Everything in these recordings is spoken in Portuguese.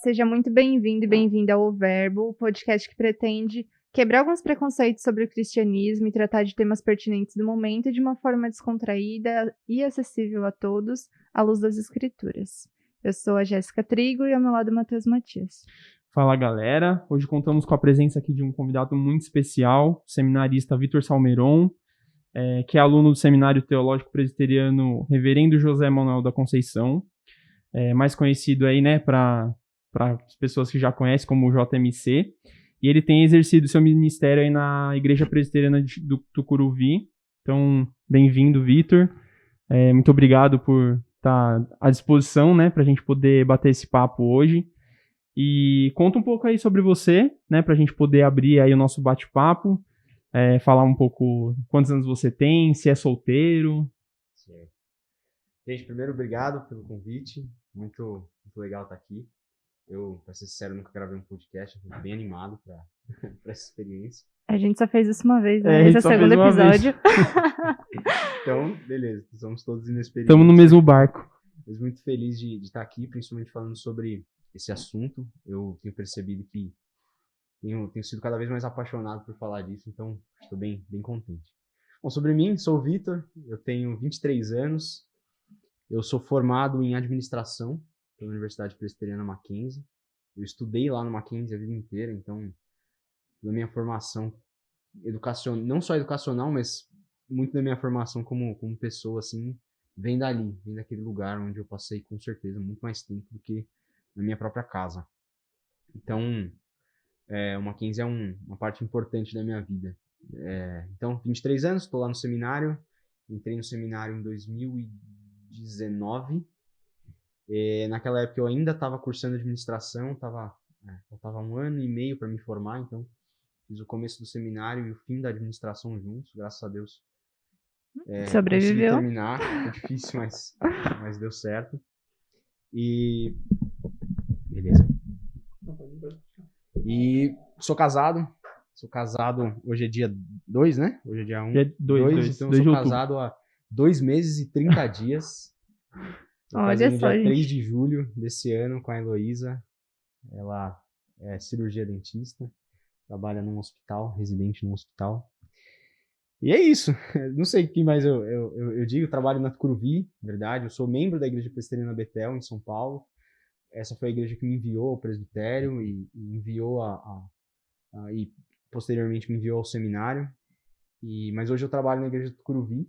seja muito bem-vindo e bem-vinda ao O Verbo, o podcast que pretende quebrar alguns preconceitos sobre o cristianismo e tratar de temas pertinentes do momento de uma forma descontraída e acessível a todos, à luz das Escrituras. Eu sou a Jéssica Trigo e ao meu lado o Matheus Matias. Fala, galera. Hoje contamos com a presença aqui de um convidado muito especial, o seminarista Vitor Salmeron, que é aluno do Seminário Teológico Presbiteriano Reverendo José Manuel da Conceição, mais conhecido aí, né, para as pessoas que já conhecem como JMC. E ele tem exercido seu ministério aí na Igreja Presbiteriana do Tucuruvi. Então, bem-vindo, Vitor. Muito obrigado por estar à disposição, né, para a gente poder bater esse papo hoje. E conta um pouco aí sobre você, né, para a gente poder abrir aí o nosso bate-papo, falar um pouco quantos anos você tem, se é solteiro. Certo. Gente, primeiro, obrigado pelo convite. Muito legal estar aqui. Eu, para ser sincero, nunca gravei um podcast, eu tô bem animado para essa experiência. A gente só fez isso uma vez, né? Esse é o segundo episódio. Então, beleza, somos todos inexperientes. Estamos no mesmo barco. Mas muito feliz de estar aqui, principalmente falando sobre esse assunto. Eu tenho percebido que tenho sido cada vez mais apaixonado por falar disso, então estou bem contente. Bom, sobre mim, sou o Vitor, eu tenho 23 anos, eu sou formado em administração pela Universidade Presbiteriana Mackenzie. Eu estudei lá no Mackenzie a vida inteira, então, da minha formação não só educacional, mas muito da minha formação como pessoa, assim, vem daquele lugar onde eu passei, com certeza, muito mais tempo do que na minha própria casa. Então, o Mackenzie é uma parte importante da minha vida. Então, 23 anos, estou lá no seminário, entrei no seminário em 2019. Naquela época eu ainda estava cursando administração, faltava 1 ano e meio para me formar, então fiz o começo do seminário e o fim da administração juntos, graças a Deus. Sobreviveu. Consegui terminar, foi difícil, mas deu certo. E beleza. E sou casado, hoje é dia 2, né? Hoje é dia 1. Dia 2, então eu sou casado há 2 meses e 30 dias. Olha só, dia gente. 3 de julho desse ano com a Heloísa. Ela é cirurgia dentista, trabalha num hospital, residente num hospital. E é isso. Não sei o que mais eu digo. Eu trabalho na Tucuruvi, verdade. Eu sou membro da Igreja Presbiteriana Betel, em São Paulo. Essa foi a igreja que me enviou ao presbitério e enviou e posteriormente me enviou ao seminário. Mas hoje eu trabalho na Igreja do Tucuruvi. O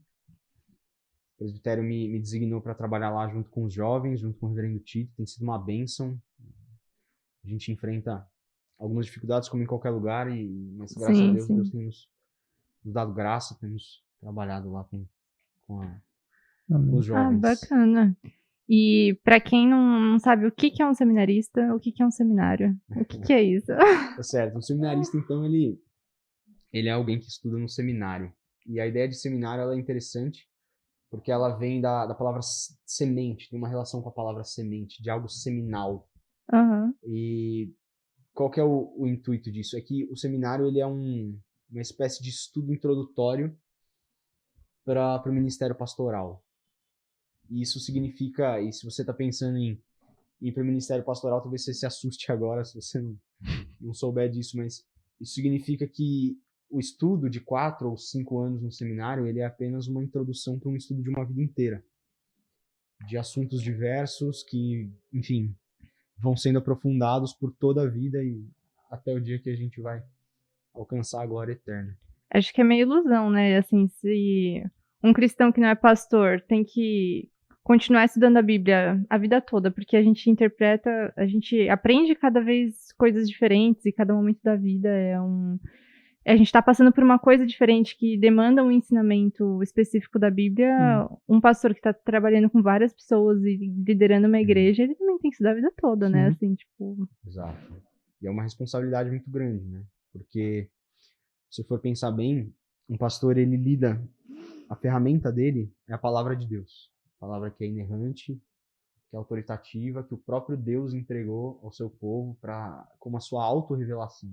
presbitério me designou para trabalhar lá junto com os jovens, junto com o reverendo Tito. Tem sido uma bênção. A gente enfrenta algumas dificuldades, como em qualquer lugar, mas graças a Deus, Deus tem nos dado graça, temos trabalhado lá com os jovens. Bacana. E para quem não sabe o que é um seminarista, o que é um seminário? O que é isso? Tá certo. Um seminarista, então, ele é alguém que estuda no seminário. E a ideia de seminário ela é interessante porque ela vem da palavra semente, tem uma relação com a palavra semente, de algo seminal. Uhum. E qual que é o intuito disso? É que o seminário ele é uma espécie de estudo introdutório para o ministério pastoral. E isso significa, e se você está pensando em ir para o ministério pastoral, talvez você se assuste agora se você não souber disso, mas isso significa que o estudo de 4 ou 5 anos no seminário, ele é apenas uma introdução para um estudo de uma vida inteira, de assuntos diversos que, enfim, vão sendo aprofundados por toda a vida e até o dia que a gente vai alcançar a glória eterna. Acho que é meio ilusão, né? Assim, se um cristão que não é pastor tem que continuar estudando a Bíblia a vida toda, porque a gente aprende cada vez coisas diferentes e cada momento da vida a gente está passando por uma coisa diferente que demanda um ensinamento específico da Bíblia. Um pastor que está trabalhando com várias pessoas e liderando uma igreja, ele também tem que estudar a vida toda, né? Assim, tipo... Exato. E é uma responsabilidade muito grande, né? Porque, se for pensar bem, um pastor, ele lida... A ferramenta dele é a palavra de Deus. A palavra que é inerrante, que é autoritativa, que o próprio Deus entregou ao seu povo como a sua autorrevelação.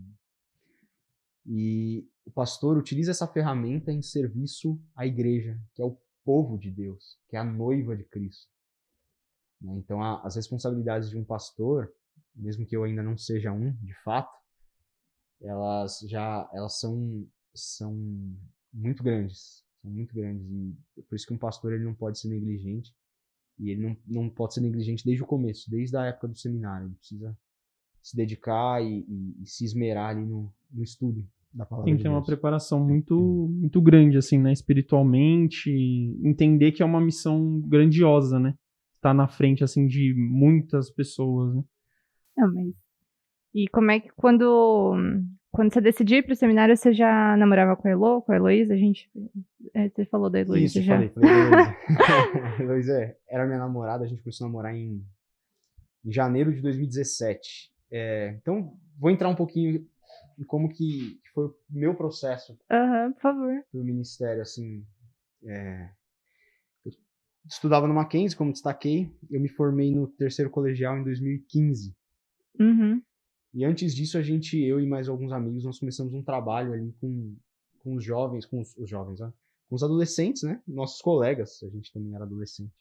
E o pastor utiliza essa ferramenta em serviço à igreja, que é o povo de Deus, que é a noiva de Cristo. Então, as responsabilidades de um pastor mesmo que eu ainda não seja um, de fato, elas são muito grandes. São muito grandes. E por isso que um pastor ele não pode ser negligente. E ele não pode ser negligente desde o começo, desde a época do seminário. Ele precisa se dedicar e se esmerar ali no estudo da palavra Tem que de ter uma Deus. preparação muito grande, assim, né? Espiritualmente, entender que é uma missão grandiosa, né? Tá na frente, assim, de muitas pessoas, né? Não, mas... E como é que quando você decidiu ir pro seminário, você já namorava com a Elo, com a Heloísa? Você falou da Heloísa Isso, já. falei da Heloísa. Heloísa era minha namorada, a gente começou a namorar em janeiro de 2017. Então, vou entrar um pouquinho em como que foi o meu processo Aham, por favor. pro ministério, assim. Eu estudava no Mackenzie, como destaquei, eu me formei no terceiro colegial em 2015. Uhum. E antes disso, eu e mais alguns amigos, nós começamos um trabalho ali com os jovens, com os jovens, né? Com os adolescentes, né? Nossos colegas, a gente também era adolescente,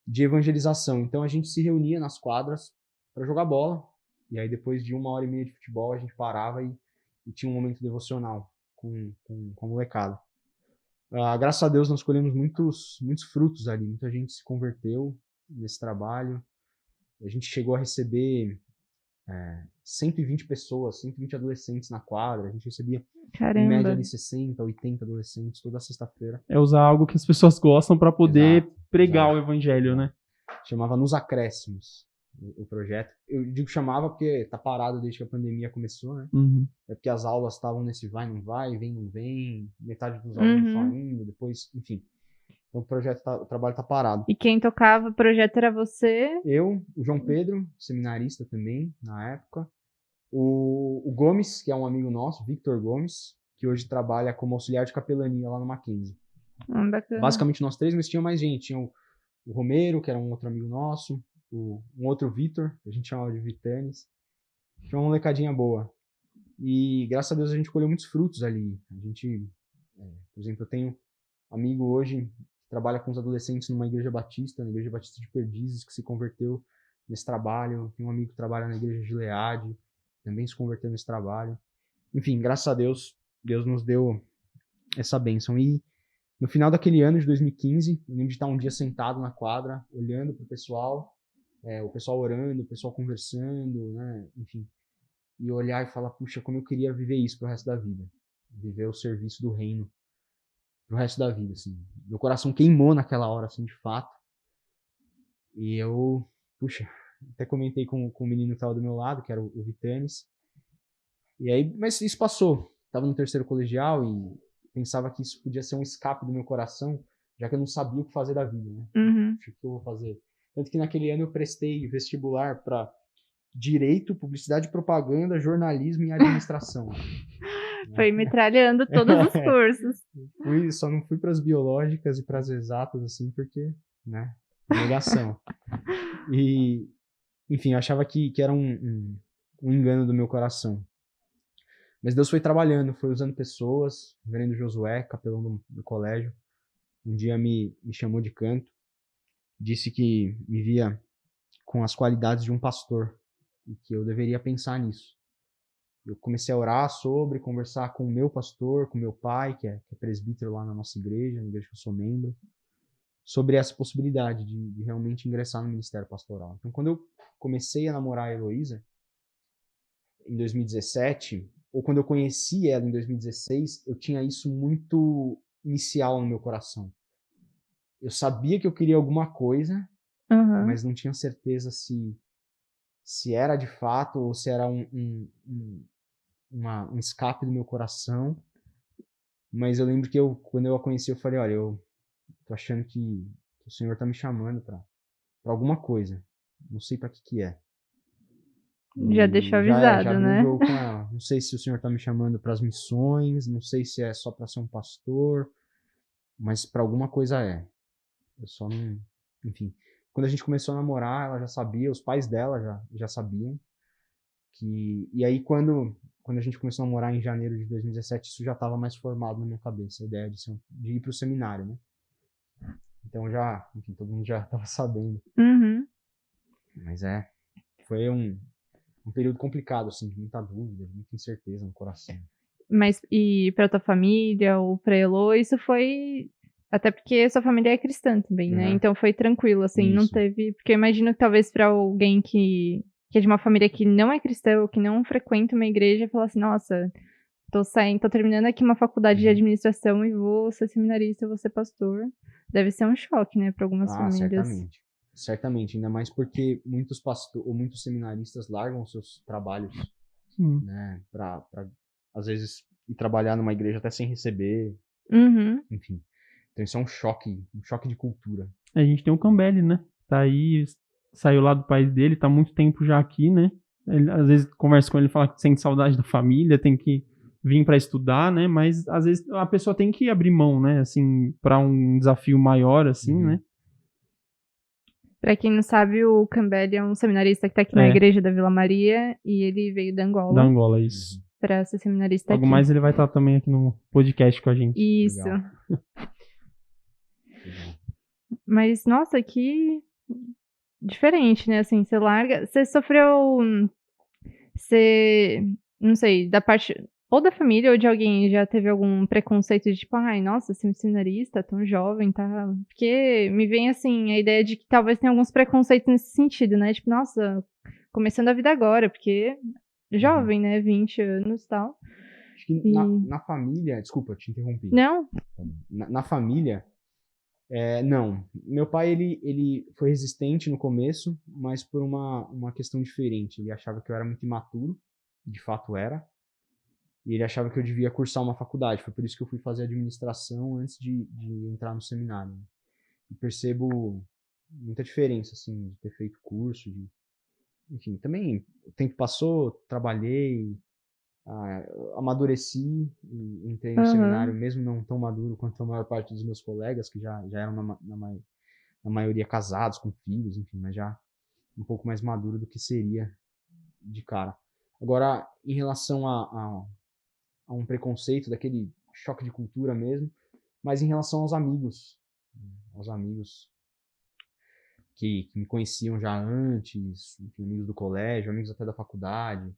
de evangelização. Então a gente se reunia nas quadras para jogar bola. E aí depois de 1 hora e meia de futebol, a gente parava e tinha um momento devocional com a molecada. Graças a Deus nós colhemos muitos frutos ali. Muita gente se converteu nesse trabalho. A gente chegou a receber 120 pessoas, 120 adolescentes na quadra. A gente recebia, em média, Caramba. ali 60, 80 adolescentes toda sexta-feira. É usar algo que as pessoas gostam para poder Exato, pregar exato. o evangelho, né? Chamava Nos Acréscimos o projeto. Eu digo chamava porque tá parado desde que a pandemia começou, né? Uhum. É porque as aulas estavam nesse vai, não vai, vem, não vem, metade dos alunos só indo, depois, enfim. Então o trabalho tá parado. E quem tocava o projeto era você? Eu, o João Pedro, seminarista também, na época. O Gomes, que é um amigo nosso, Victor Gomes, que hoje trabalha como auxiliar de capelania lá no Mackenzie. Bacana. Basicamente nós três, mas tinha mais gente. Tinha o Romero, que era um outro amigo nosso, um outro Vitor, que a gente chamava de Vitanes. Tinha uma molecadinha boa. E graças a Deus a gente colheu muitos frutos ali. A gente, por exemplo, eu tenho um amigo hoje que trabalha com os adolescentes numa igreja batista, na igreja batista de Perdizes, que se converteu nesse trabalho. Tem um amigo que trabalha na igreja de Leade, também se converteu nesse trabalho. Enfim, graças a Deus, Deus nos deu essa bênção. E no final daquele ano de 2015, eu lembro de estar um dia sentado na quadra, olhando para o pessoal orando, o pessoal conversando, né? Enfim, e olhar e falar, puxa, como eu queria viver isso pro resto da vida. Viver o serviço do reino pro resto da vida, assim. Meu coração queimou naquela hora, assim, de fato. E eu, puxa, até comentei com o menino que estava do meu lado, que era o Vitanes. E aí, mas isso passou. Tava no terceiro colegial e pensava que isso podia ser um escape do meu coração, já que eu não sabia o que fazer da vida, né? Uhum. O que eu vou fazer? Tanto que naquele ano eu prestei vestibular para Direito, Publicidade e Propaganda, Jornalismo e Administração. Foi metralhando todos os cursos. Só não fui para as biológicas e para as exatas, assim, porque, né, negação. E, enfim, eu achava que era um engano do meu coração. Mas Deus foi trabalhando, foi usando pessoas. O reverendo Josué, capelão do colégio, um dia me chamou de canto, disse que me via com as qualidades de um pastor e que eu deveria pensar nisso. Eu comecei a orar sobre, conversar com o meu pastor, com meu pai, que é presbítero lá na nossa igreja, na igreja que eu sou membro, sobre essa possibilidade de realmente ingressar no ministério pastoral. Então, quando eu comecei a namorar a Heloísa, em 2017, ou quando eu conheci ela em 2016, eu tinha isso muito inicial no meu coração. Eu sabia que eu queria alguma coisa, mas não tinha certeza se era de fato ou se era um escape do meu coração. Mas eu lembro que quando eu a conheci, eu falei, olha, eu tô achando que o Senhor tá me chamando para alguma coisa. Não sei para que é. Já deixou avisado, já abri né? o jogo com ela. Não sei se o Senhor tá me chamando para as missões, não sei se é só para ser um pastor, mas para alguma coisa é. Eu só não, enfim. Quando a gente começou a namorar, ela já sabia, os pais dela já sabiam e aí quando a gente começou a namorar em janeiro de 2017, isso já estava mais formado na minha cabeça, a ideia de ir para o seminário, né? Então enfim, todo mundo já estava sabendo. Uhum. Mas foi um um período complicado, assim, de muita dúvida, de muita incerteza no coração. Mas, e pra tua família, ou pra Elô, isso foi... Até porque sua família é cristã também, né? Uhum. Então foi tranquilo, assim, não Isso. teve... Porque eu imagino que talvez pra alguém que é de uma família que não é cristã, ou que não frequenta uma igreja, falar assim, nossa, tô terminando aqui uma faculdade de administração e vou ser seminarista, vou ser pastor. Deve ser um choque, né, pra algumas famílias. Certamente. Certamente, ainda mais porque muitos pastores ou muitos seminaristas largam seus trabalhos, né, pra às vezes ir trabalhar numa igreja até sem receber, Uhum. enfim. Então isso é um choque de cultura. A gente tem o Cambelli, né? Tá aí, saiu lá do país dele, tá há muito tempo já aqui, né? Ele, às vezes conversa com ele, fala que sente saudade da família, tem que vir pra estudar, né? Mas às vezes a pessoa tem que abrir mão, né? Assim, pra um desafio maior, assim, né? Pra quem não sabe, o Cambelli é um seminarista que tá aqui na igreja da Vila Maria e ele veio da Angola. Da Angola, isso. Pra ser seminarista Logo aqui. mais ele vai estar também aqui no podcast com a gente. Isso. Legal. Mas, nossa, que diferente, né? Assim, você larga... Você sofreu... Você... Não sei, da parte... Ou da família ou de alguém já teve algum preconceito de tipo, ai, nossa, você é um seminarista, tão jovem, tá? Porque me vem, assim, a ideia de que talvez tenha alguns preconceitos nesse sentido, né? Tipo, nossa, começando a vida agora, porque jovem, né? 20 anos e tal. Acho que na família... Desculpa, te interrompi. Não? Na família... não. Meu pai, ele foi resistente no começo, mas por uma questão diferente. Ele achava que eu era muito imaturo, de fato era. E ele achava que eu devia cursar uma faculdade. Foi por isso que eu fui fazer administração antes de entrar no seminário. Né? E percebo muita diferença, assim, de ter feito curso. Enfim, também o tempo passou, trabalhei, amadureci e entrei no seminário, mesmo não tão maduro quanto a maior parte dos meus colegas, que já eram na maioria casados, com filhos, enfim, mas já um pouco mais maduro do que seria de cara. Agora, em relação a um preconceito, daquele choque de cultura mesmo, mas em relação aos amigos que me conheciam já antes, enfim, amigos do colégio, amigos até da faculdade.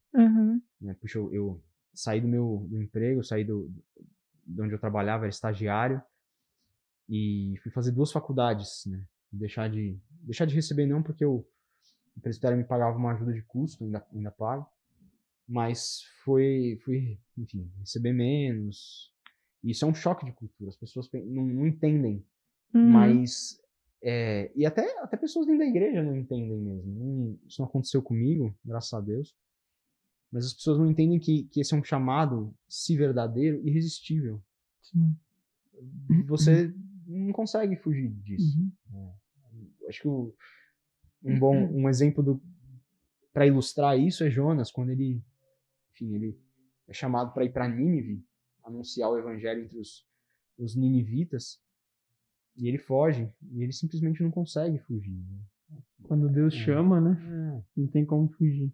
Né? Puxa, eu saí do emprego, saí de onde eu trabalhava, era estagiário, e fui fazer 2 faculdades, né? Deixar de receber não, porque o presbitério me pagava uma ajuda de custo, ainda pago, mas fui, enfim, receber menos. Isso é um choque de cultura, as pessoas não entendem, mas... e até pessoas dentro da igreja não entendem mesmo. Isso não aconteceu comigo, graças a Deus. Mas as pessoas não entendem que esse é um chamado, se verdadeiro, irresistível. Sim. Você não consegue fugir disso. Acho que um exemplo para ilustrar isso é Jonas, quando ele é chamado para ir para Nínive, anunciar o evangelho entre os ninivitas. E ele foge, e ele simplesmente não consegue fugir. Né? Quando Deus chama, né? Não tem como fugir.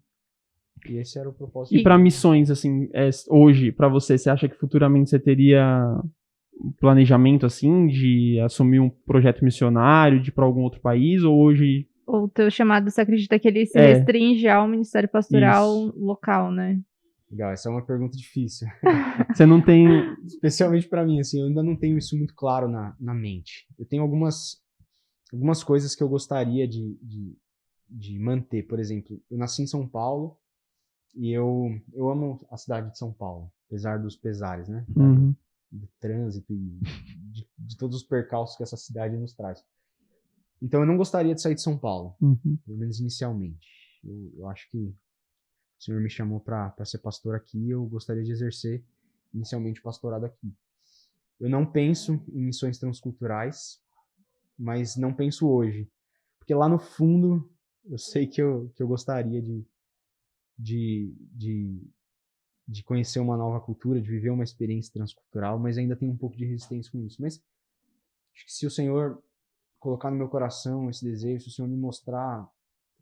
E esse era o propósito. E para missões, assim, hoje, para você acha que futuramente você teria um planejamento, assim, de assumir um projeto missionário, de ir para algum outro país, ou hoje... Ou o teu chamado, você acredita que ele se restringe ao ministério pastoral local, né? Legal, essa é uma pergunta difícil. Você não tem... Especialmente para mim, assim, eu ainda não tenho isso muito claro na mente. Eu tenho algumas coisas que eu gostaria de manter. Por exemplo, eu nasci em São Paulo e eu amo a cidade de São Paulo, apesar dos pesares, né? Do trânsito e de todos os percalços que essa cidade nos traz. Então eu não gostaria de sair de São Paulo, pelo menos inicialmente. Eu acho que o Senhor me chamou para ser pastor aqui, eu gostaria de exercer inicialmente o pastorado aqui. Eu não penso em missões transculturais, mas não penso hoje. Porque lá no fundo, eu sei que eu gostaria de conhecer uma nova cultura, de viver uma experiência transcultural, mas ainda tenho um pouco de resistência com isso. Mas acho que se o Senhor colocar no meu coração esse desejo, se o Senhor me mostrar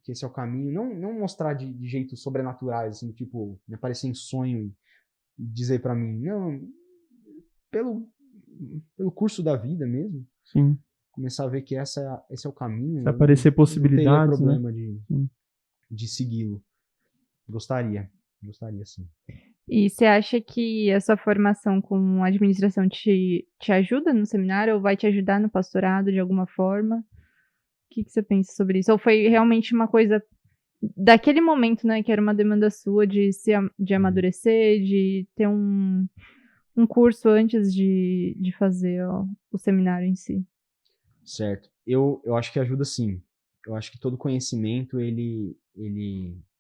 que esse é o caminho, não mostrar de jeitos sobrenaturais, assim, tipo, me aparecer em sonho e dizer para mim, não, pelo curso da vida mesmo. Sim. Começar a ver que esse é o caminho. Se aparecer possibilidades, não teria problema de segui-lo. Gostaria sim. E você acha que essa formação com administração te ajuda no seminário ou vai te ajudar no pastorado de alguma forma? O que você pensa sobre isso? Ou foi realmente uma coisa daquele momento, né, que era uma demanda sua de amadurecer, de ter um curso antes de fazer o seminário em si? Certo. Eu acho que ajuda sim. Eu acho que todo conhecimento, ele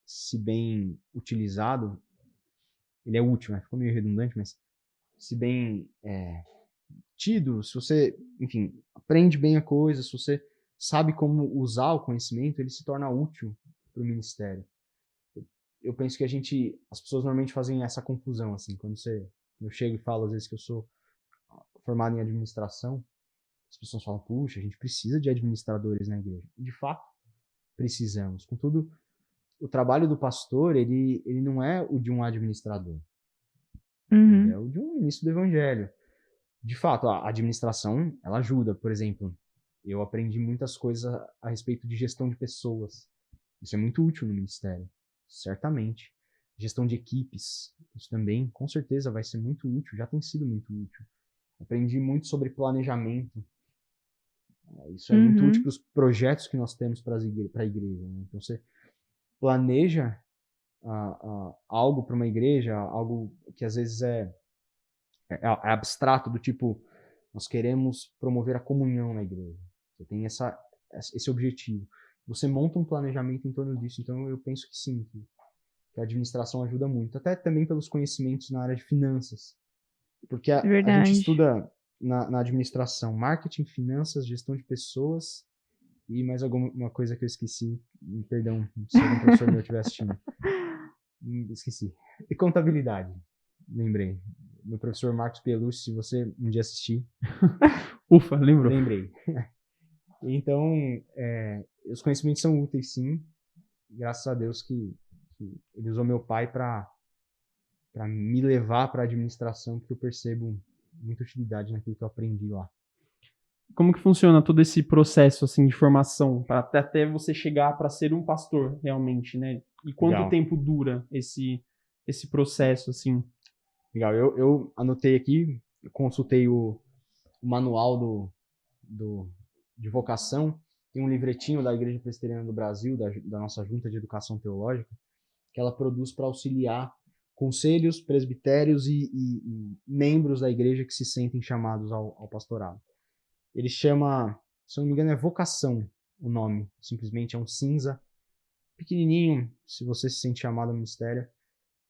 se bem utilizado, ele é útil, né? Ficou meio redundante, mas se bem tido, se você, enfim, aprende bem a coisa, se você sabe como usar o conhecimento, ele se torna útil para o ministério. Eu penso que as pessoas normalmente fazem essa confusão, assim, eu chego e falo às vezes que eu sou formado em administração, as pessoas falam, puxa, a gente precisa de administradores na igreja. De fato, precisamos. Contudo, o trabalho do pastor, ele não é o de um administrador. Ele é o de um ministro do evangelho. De fato, a administração, ela ajuda. Por exemplo, eu aprendi muitas coisas a respeito de gestão de pessoas. Isso é muito útil no ministério, certamente. Gestão de equipes, isso também, com certeza, vai ser muito útil, já tem sido muito útil. Aprendi muito sobre planejamento. Isso é muito útil para os projetos que nós temos para a igreja. Né? Então, você planeja algo para uma igreja, algo que às vezes é abstrato, do tipo, nós queremos promover a comunhão na igreja. Você tem esse objetivo. Você monta um planejamento em torno disso. Então, eu penso que sim, que a administração ajuda muito. Até também pelos conhecimentos na área de finanças. Porque a gente estuda na administração marketing, finanças, gestão de pessoas e mais alguma coisa que eu esqueci. Perdão, se algum professor meu estiver assistindo. Esqueci. E contabilidade. Lembrei. Meu professor Marcos Pelucci, se você um dia assistir. Ufa, lembrou. Lembrei. Então, os conhecimentos são úteis, sim. Graças a Deus que ele usou meu pai para me levar para a administração, porque eu percebo muita utilidade naquilo que eu aprendi lá. Como que funciona todo esse processo assim de formação para até você chegar para ser um pastor realmente, né? E quanto tempo dura esse processo assim? Legal. Eu anotei aqui, consultei o manual de vocação. Tem um livretinho da Igreja Presbiteriana do Brasil, da nossa Junta de Educação Teológica, que ela produz para auxiliar conselhos, presbitérios e membros da igreja que se sentem chamados ao pastorado. Ele chama, se eu não me engano, é Vocação o nome. Simplesmente é um cinza, pequenininho, se você se sente chamado ao ministério.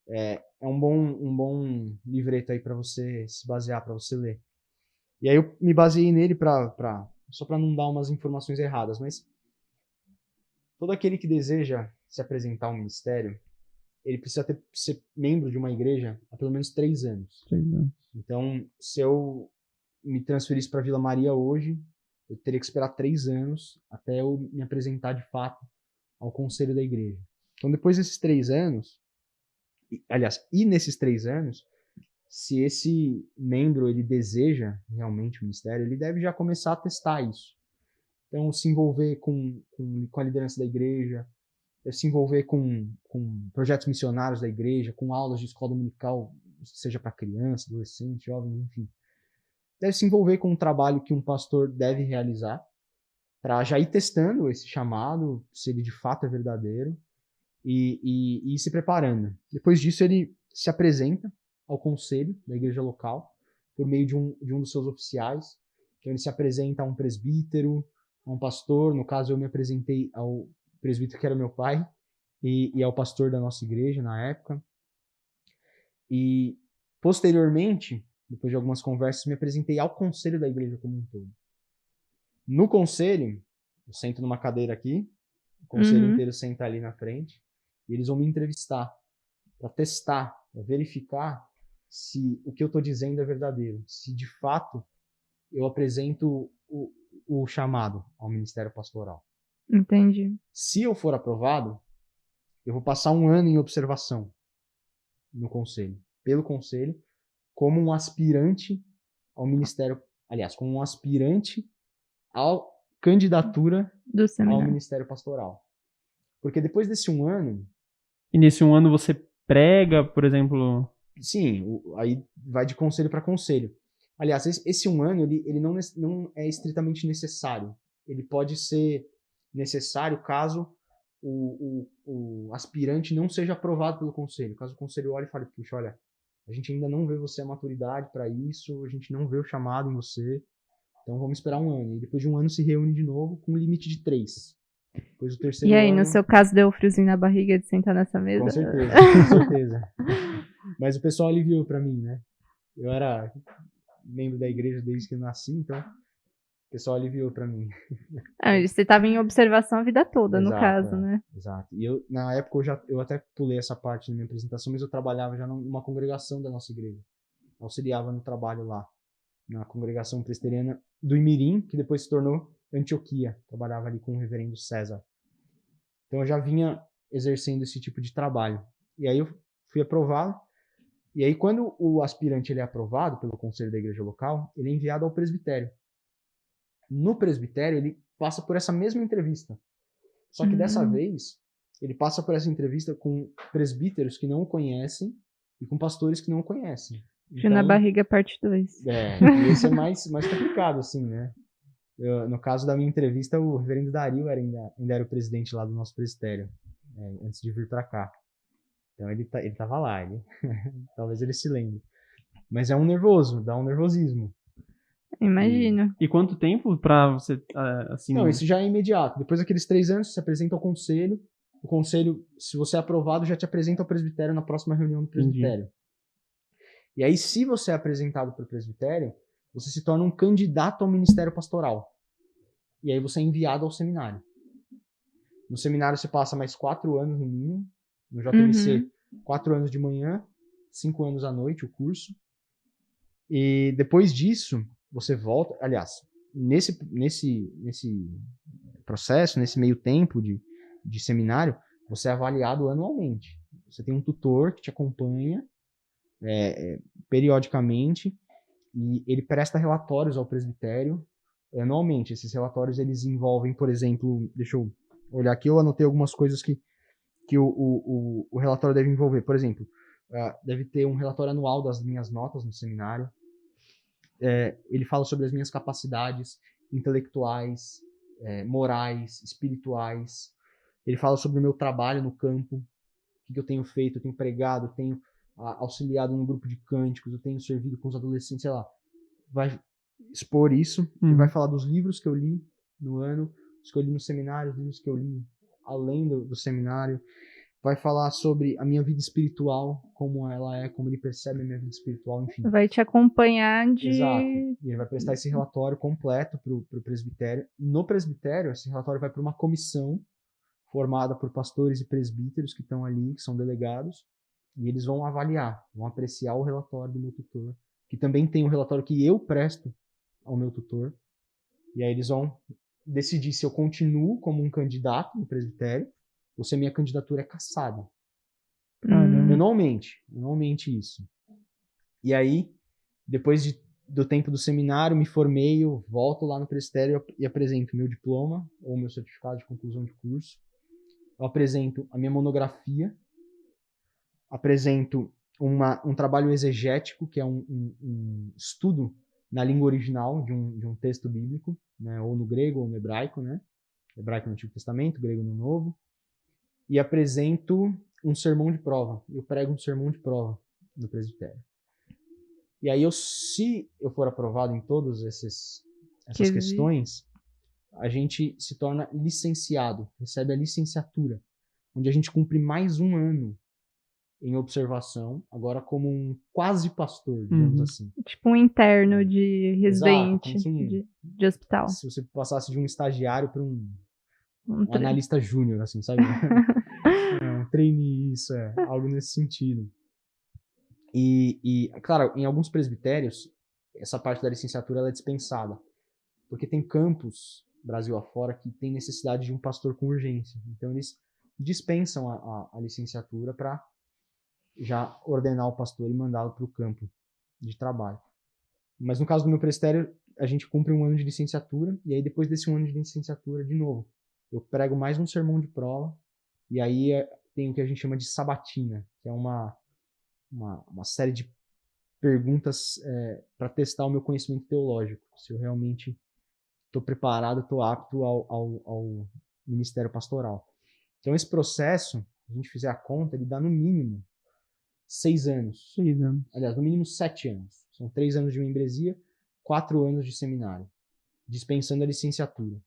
É um bom livreto aí para você se basear, para você ler. E aí eu me baseei nele só para não dar umas informações erradas, mas todo aquele que deseja se apresentar ao ministério, ele precisa ser membro de uma igreja há pelo menos 3 anos. 3 anos. Então, se eu me transferisse para Vila Maria hoje, eu teria que esperar 3 anos até eu me apresentar de fato ao conselho da igreja. Então, depois desses 3 anos, e nesses 3 anos, se esse membro ele deseja realmente o ministério, ele deve já começar a testar isso. Então, se envolver com a liderança da igreja, se envolver com projetos missionários da igreja, com aulas de escola dominical, seja para criança, adolescente, jovem, enfim. Deve se envolver com um trabalho que um pastor deve realizar para já ir testando esse chamado, se ele de fato é verdadeiro, e ir se preparando. Depois disso, ele se apresenta ao conselho da igreja local por meio de um dos seus oficiais. Então, ele se apresenta a um presbítero, a um pastor. No caso, eu me apresentei ao presbítero que era meu pai e ao pastor da nossa igreja na época. E, posteriormente, depois de algumas conversas, me apresentei ao conselho da igreja como um todo. No conselho, eu sento numa cadeira aqui, o conselho inteiro senta ali na frente, e eles vão me entrevistar para testar, para verificar se o que eu estou dizendo é verdadeiro, se de fato eu apresento o chamado ao ministério pastoral. Entendi. Se eu for aprovado, eu vou passar 1 ano em observação no conselho, pelo conselho, como um aspirante ao ministério, aliás, como um aspirante à candidatura ao ministério pastoral. Porque depois desse 1 ano, E nesse um ano você prega, por exemplo... Sim, aí vai de conselho para conselho. Aliás, esse um ano, ele não é estritamente necessário. Ele pode ser necessário caso o aspirante não seja aprovado pelo conselho. Caso o conselho olhe e fale, puxa, olha, a gente ainda não vê você a maturidade para isso, a gente não vê o chamado em você, então vamos esperar um ano. E depois de um ano se reúne de novo com um limite de 3. Depois do terceiro E aí, ano... no seu caso, deu friozinho na barriga de sentar nessa mesa? Com certeza. Mas o pessoal aliviou pra mim, né? Eu era membro da igreja desde que eu nasci, então o pessoal aliviou pra mim. Você estava em observação a vida toda, no Exato, caso, né? Exato. E na época eu até pulei essa parte na minha apresentação, mas eu trabalhava já numa congregação da nossa igreja. Auxiliava no trabalho lá, na congregação presbiteriana do Imirim, que depois se tornou Antioquia. Trabalhava ali com o reverendo César. Então eu já vinha exercendo esse tipo de trabalho. E aí eu fui aprovado. E aí quando o aspirante ele é aprovado pelo conselho da igreja local, ele é enviado ao presbitério. No presbitério ele passa por essa mesma entrevista. Só que dessa vez ele passa por essa entrevista com presbíteros que não o conhecem e com pastores que não o conhecem. Fio na barriga, parte 2. E esse é mais complicado, assim, né? No caso da minha entrevista, o reverendo Dario ainda era o presidente lá do nosso presbitério, antes de vir para cá. Então ele tava lá, talvez ele se lembre. Mas é um nervoso, dá um nervosismo. Imagino. E quanto tempo pra você, assim... Não, isso já é imediato. Depois daqueles 3 anos, você se apresenta ao conselho. O conselho, se você é aprovado, já te apresenta ao presbitério na próxima reunião do presbitério. Entendi. E aí, se você é apresentado para o presbitério, você se torna um candidato ao ministério pastoral. E aí você é enviado ao seminário. No seminário você passa mais 4 anos no mínimo. No JMC, 4 anos de manhã, 5 anos à noite o curso. E depois disso, você volta... Aliás, nesse processo, nesse meio tempo de seminário, você é avaliado anualmente. Você tem um tutor que te acompanha periodicamente e ele presta relatórios ao presbitério anualmente. Esses relatórios eles envolvem, por exemplo, deixa eu olhar aqui, eu anotei algumas coisas que o relatório deve envolver. Por exemplo, deve ter um relatório anual das minhas notas no seminário. Ele fala sobre as minhas capacidades intelectuais, morais, espirituais. Ele fala sobre o meu trabalho no campo, o que eu tenho feito, eu tenho pregado, eu tenho auxiliado no grupo de cânticos, eu tenho servido com os adolescentes, sei lá. Vai expor isso, e vai falar dos livros que eu li no ano, os que eu li no seminário, os livros que eu li além do seminário. Vai falar sobre a minha vida espiritual, como ela é, como ele percebe a minha vida espiritual, enfim. Vai te acompanhar de... Exato. E ele vai prestar esse relatório completo pro presbitério. E no presbitério, esse relatório vai para uma comissão formada por pastores e presbíteros que estão ali, que são delegados, e eles vão avaliar, vão apreciar o relatório do meu tutor, que também tem um relatório que eu presto ao meu tutor, e aí eles vão decidir se eu continuo como um candidato no presbitério, ou se a minha candidatura é cassada. Anualmente isso. E aí, depois do tempo do seminário, me formei, eu volto lá no presbitério e apresento meu diploma, ou meu certificado de conclusão de curso. Eu apresento a minha monografia, apresento um trabalho exegético, que é um estudo na língua original de um texto bíblico, né, ou no grego ou no hebraico, né? Hebraico no Antigo Testamento, grego no Novo. E apresento um sermão de prova. Eu prego um sermão de prova no presbitério. E aí, se eu for aprovado em todas essas questões, a gente se torna licenciado, recebe a licenciatura, onde a gente cumpre mais um ano em observação, agora como um quase pastor, digamos assim. Tipo um interno de residente. Exato, de hospital. Se você passasse de um estagiário para um analista júnior, assim, sabe? Um trainee, isso, algo nesse sentido. E, claro, em alguns presbitérios, essa parte da licenciatura ela é dispensada, porque tem campos, Brasil afora, que tem necessidade de um pastor com urgência. Então, eles dispensam a licenciatura para já ordenar o pastor e mandá-lo para o campo de trabalho. Mas no caso do meu presbitério, a gente cumpre um ano de licenciatura, e aí depois desse um ano de licenciatura, de novo, eu prego mais um sermão de prova, e aí tem o que a gente chama de sabatina, que é uma série de perguntas para testar o meu conhecimento teológico, se eu realmente estou preparado, estou apto ao ministério pastoral. Então, esse processo, se a gente fizer a conta, ele dá no mínimo 6 anos. 6 anos. Aliás, no mínimo 7 anos. São 3 anos de membresia, 4 anos de seminário, dispensando a licenciatura.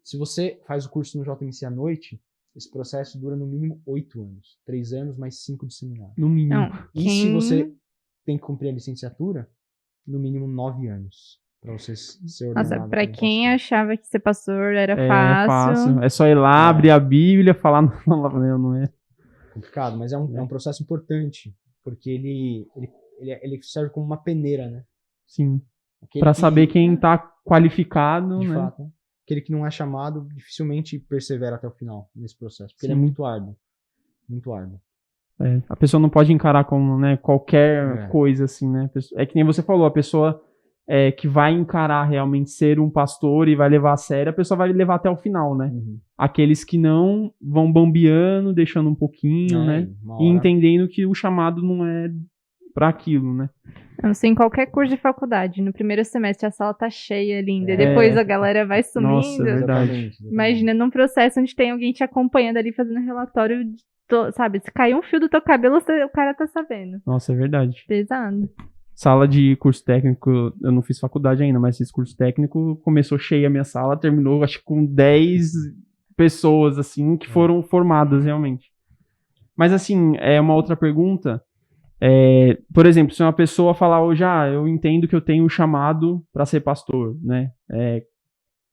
Se você faz o curso no JMC à noite, esse processo dura no mínimo 8 anos. 3 anos mais 5 de seminário. No mínimo. Não, E se você tem que cumprir a licenciatura, no mínimo 9 anos para você ser ordenado. Nossa, pra como quem pastor. achava que ser pastor era É fácil. fácil. É só ir lá, abrir a Bíblia, falar. Não é. Complicado, mas é um processo importante, porque ele serve como uma peneira, né? Sim. Aquele Pra que, saber quem tá qualificado, de né? fato, né? Aquele que não é chamado dificilmente persevera até o final nesse processo, porque ele é Sim. muito árduo. Muito árduo. A pessoa não pode encarar como, né, qualquer coisa, assim, né? É que nem você falou, a pessoa que vai encarar realmente ser um pastor e vai levar a sério, a pessoa vai levar até o final, né? Uhum. Aqueles que não vão bambeando, deixando um pouquinho, né? Uma E hora- entendendo que o chamado não é pra aquilo, né? Assim, em qualquer curso de faculdade, no primeiro semestre a sala tá cheia, linda. É. Depois a galera vai sumindo. Nossa, é verdade. Exatamente. Imagina num processo onde tem alguém te acompanhando ali, fazendo relatório, sabe? Se cair um fio do teu cabelo, o cara tá sabendo. Nossa, é verdade. Pesado. Sala de curso técnico, eu não fiz faculdade ainda, mas esse curso técnico começou cheia a minha sala, terminou acho que com 10 pessoas, assim, que foram formadas realmente. Mas assim, uma outra pergunta, por exemplo, se uma pessoa falar hoje, eu entendo que eu tenho chamado para ser pastor, né?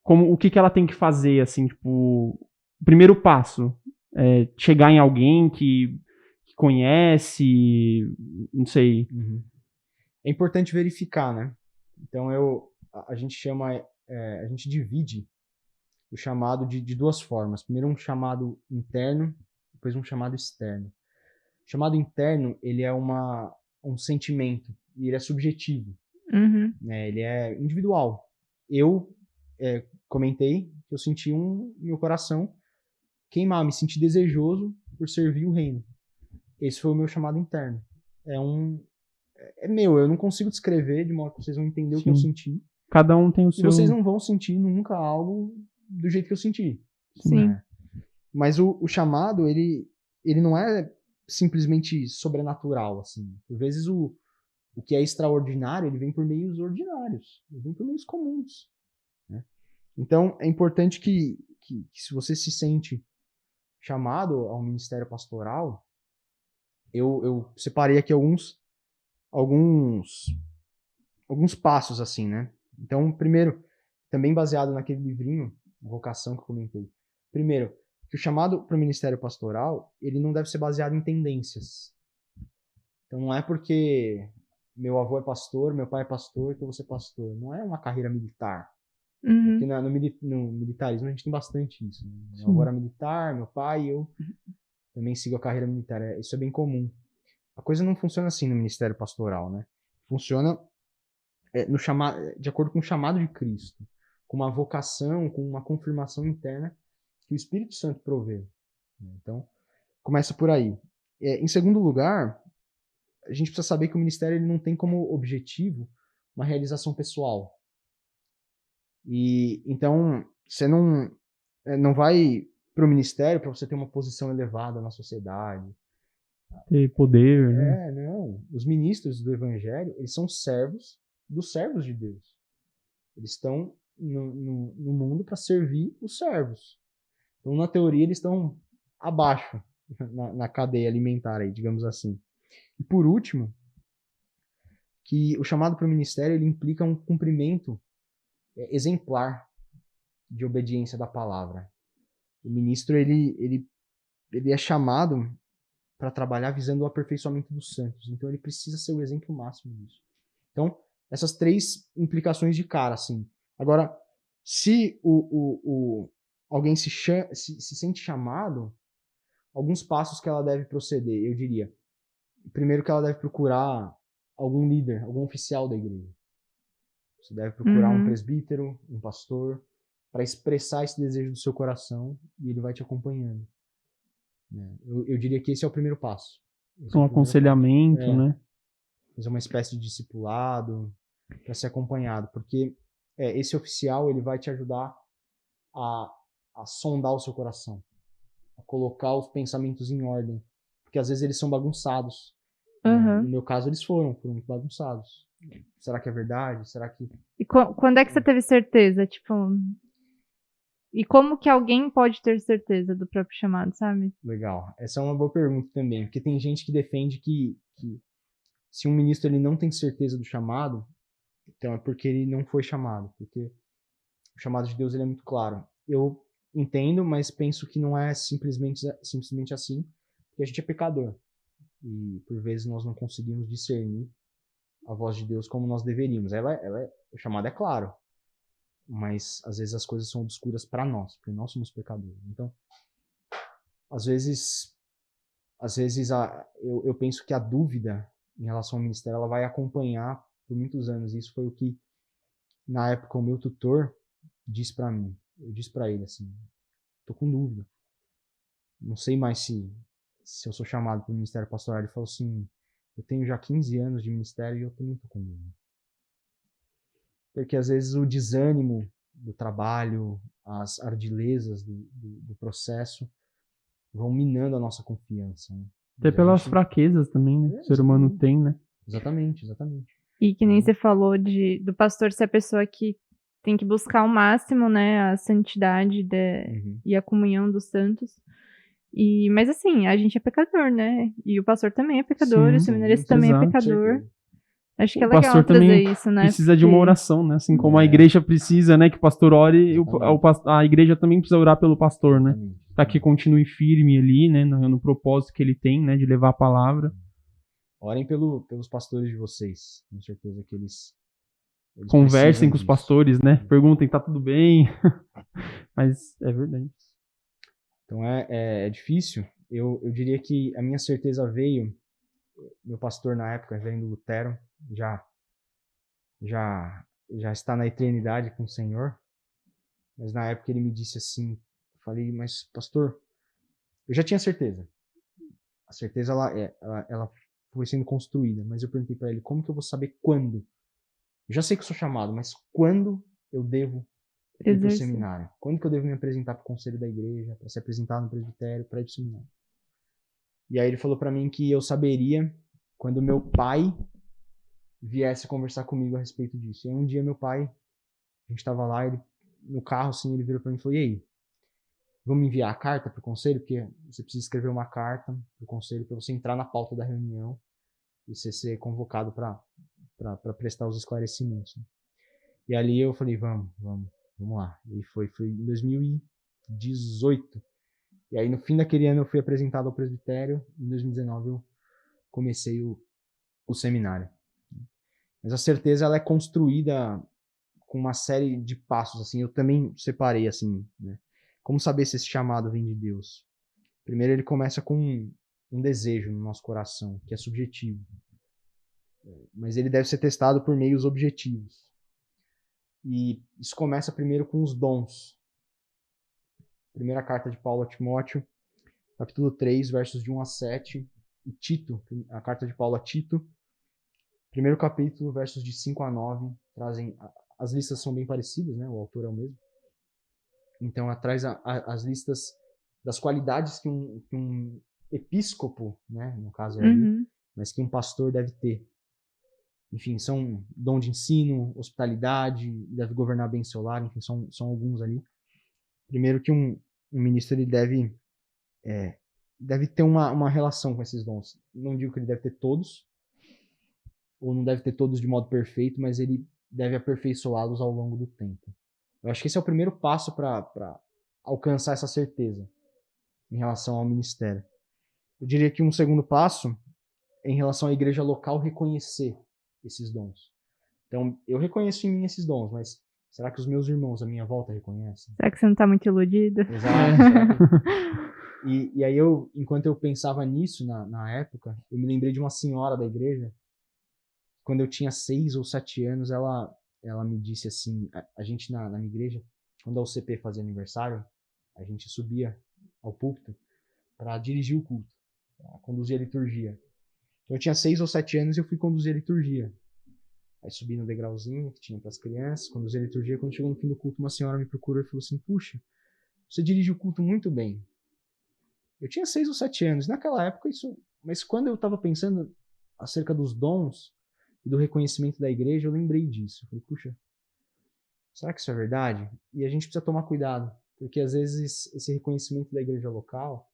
O que ela tem que fazer, assim, tipo, o primeiro passo, chegar em alguém que conhece, não sei. Uhum. É importante verificar, né? Então a gente chama, a gente divide o chamado de duas formas. Primeiro um chamado interno, depois um chamado externo. O chamado interno, ele é um sentimento, e ele é subjetivo, Uhum. né? Ele é individual. Eu comentei que eu senti meu coração queimar, me senti desejoso por servir o reino. Esse foi o meu chamado interno. É meu, eu não consigo descrever de modo que vocês vão entender o que eu senti. Cada um tem o E seu... vocês não vão sentir nunca algo do jeito que eu senti. Sim. Né? Mas o chamado, ele não é simplesmente sobrenatural, assim. Por vezes o que é extraordinário, ele vem por meios ordinários. Ele vem por meios comuns. Né? Então, é importante que se você se sente chamado ao ministério pastoral, eu separei aqui alguns passos, assim, né? Então, primeiro, também baseado naquele livrinho, Vocação, que eu comentei. Primeiro, que o chamado para o ministério pastoral, ele não deve ser baseado em tendências. Então, não é porque meu avô é pastor, meu pai é pastor, que eu vou ser pastor. Não é uma carreira militar. Uhum. Porque no militarismo a gente tem bastante isso. Né? Meu avô era militar, meu pai, eu também sigo a carreira militar. Isso é bem comum. A coisa não funciona assim no ministério pastoral, né? Funciona de acordo com o chamado de Cristo, com uma vocação, com uma confirmação interna que o Espírito Santo provê. Então, começa por aí. Em segundo lugar, a gente precisa saber que o ministério ele não tem como objetivo uma realização pessoal. E então, você não vai para o ministério para você ter uma posição elevada na sociedade. Ter poder, né? Não. Os ministros do evangelho, eles são servos dos servos de Deus. Eles estão no mundo para servir os servos. Então, na teoria, eles estão abaixo na cadeia alimentar, aí, digamos assim. E por último, que o chamado para o ministério ele implica um cumprimento exemplar de obediência da palavra. O ministro ele é chamado para trabalhar visando o aperfeiçoamento dos santos. Então ele precisa ser o exemplo máximo disso. Então, essas 3 implicações de cara, assim. Agora, se alguém se sente chamado, alguns passos que ela deve proceder, eu diria. Primeiro que ela deve procurar algum líder, algum oficial da igreja. Você deve procurar um presbítero, um pastor, para expressar esse desejo do seu coração e ele vai te acompanhando. né? Eu diria que esse é o primeiro passo. Esse é Um o primeiro aconselhamento, passo. né? Fazer uma espécie de discipulado para ser acompanhado, porque esse oficial ele vai te ajudar a sondar o seu coração, a colocar os pensamentos em ordem, porque às vezes eles são bagunçados. Aham. No meu caso, eles foram muito bagunçados. Será que é verdade? Será que... E quando é que você teve certeza? Tipo, e como que alguém pode ter certeza do próprio chamado, sabe? Legal. Essa é uma boa pergunta também, porque tem gente que defende que se um ministro ele não tem certeza do chamado, então é porque ele não foi chamado, porque o chamado de Deus ele é muito claro. Eu entendo, mas penso que não é simplesmente assim, porque a gente é pecador. E por vezes nós não conseguimos discernir a voz de Deus como nós deveríamos. O chamado é claro, mas às vezes as coisas são obscuras para nós, porque nós somos pecadores. Então, às vezes eu penso que a dúvida em relação ao ministério ela vai acompanhar por muitos anos. Isso foi o que na época o meu tutor disse para mim. Eu disse para ele assim: tô com dúvida, não sei mais se eu sou chamado para o ministério pastoral. Ele falou assim: eu tenho já 15 anos de ministério e eu também tô com dúvida. Porque às vezes o desânimo do trabalho, as ardilezas do processo vão minando a nossa confiança, né? Até pelas fraquezas também, né? Que o ser humano tem, né? Exatamente. E que nem você falou do pastor ser a pessoa que tem que buscar ao máximo, né, a santidade e a comunhão dos santos. Mas assim, a gente é pecador, né? E o pastor também é pecador, Sim, o seminarista também é exato. pecador. Acho que é O legal pastor trazer também isso, né? precisa de uma oração, né? Assim como a igreja precisa, né? Que o pastor ore, a igreja também precisa orar pelo pastor, né? Para que continue firme ali, né? No propósito que ele tem, né? De levar a palavra. Orem pelos pastores de vocês. Tenho certeza que eles Conversem com os disso. pastores, né? Perguntem, tá tudo bem? Mas é verdade. Então é difícil. Eu diria que a minha certeza veio... Meu pastor na época, reverendo Lutero, já está na eternidade com o Senhor. Mas na época ele me disse assim, eu falei: mas pastor, eu já tinha certeza. A certeza ela foi sendo construída, mas eu perguntei para ele: como que eu vou saber quando? Eu já sei que eu sou chamado, mas quando eu devo ir para o seminário? Quando que eu devo me apresentar para o conselho da igreja, para se apresentar no presbitério, para ir para o seminário? E aí ele falou para mim que eu saberia quando meu pai viesse conversar comigo a respeito disso. E aí um dia meu pai, a gente estava lá, ele, no carro, assim, ele virou para mim e falou: e aí, vamos enviar a carta para o conselho? Porque você precisa escrever uma carta para o conselho para você entrar na pauta da reunião e você ser convocado para prestar os esclarecimentos, né? E ali eu falei: vamos lá. E foi em 2018. E aí no fim daquele ano eu fui apresentado ao presbitério. Em 2019 eu comecei o seminário. Mas a certeza ela é construída com uma série de passos, assim. Eu também separei, assim, né? Como saber se esse chamado vem de Deus? Primeiro ele começa com um desejo no nosso coração, que é subjetivo. Mas ele deve ser testado por meios objetivos. E isso começa primeiro com os dons. Primeira carta de Paulo a Timóteo, capítulo 3, versos de 1 a 7. E Tito, a carta de Paulo a Tito, primeiro capítulo, versos de 5 a 9, trazem... As listas são bem parecidas, né? O autor é o mesmo. Então, traz as listas das qualidades que um episcopo, né? No caso é ali, mas que um pastor deve ter. Enfim, são dom de ensino, hospitalidade, deve governar bem seu lar, enfim, são alguns ali. Primeiro que um ministro ele deve ter uma relação com esses dons. Não digo que ele deve ter todos, ou não deve ter todos de modo perfeito, mas ele deve aperfeiçoá-los ao longo do tempo. Eu acho que esse é o primeiro passo para alcançar essa certeza em relação ao ministério. Eu diria que um segundo passo é em relação à igreja local reconhecer esses dons. Então, eu reconheço em mim esses dons, mas será que os meus irmãos à minha volta reconhecem? Será que você não está muito iludido? Exato. E aí, enquanto eu pensava nisso na época, eu me lembrei de uma senhora da igreja. Quando eu tinha 6 ou 7 anos, ela me disse assim, a gente na minha igreja, quando a UCP fazia aniversário, a gente subia ao púlpito para dirigir o culto, pra conduzir a liturgia. Então eu tinha 6 ou 7 anos e eu fui conduzir a liturgia. Aí subi no degrauzinho que tinha para as crianças, conduzi a liturgia. Quando chegou no fim do culto, uma senhora me procurou e falou assim: puxa, você dirige o culto muito bem. Eu tinha 6 ou 7 anos. Naquela época, mas quando eu estava pensando acerca dos dons e do reconhecimento da igreja, eu lembrei disso. Eu falei, puxa, será que isso é verdade? E a gente precisa tomar cuidado, porque às vezes esse reconhecimento da igreja local,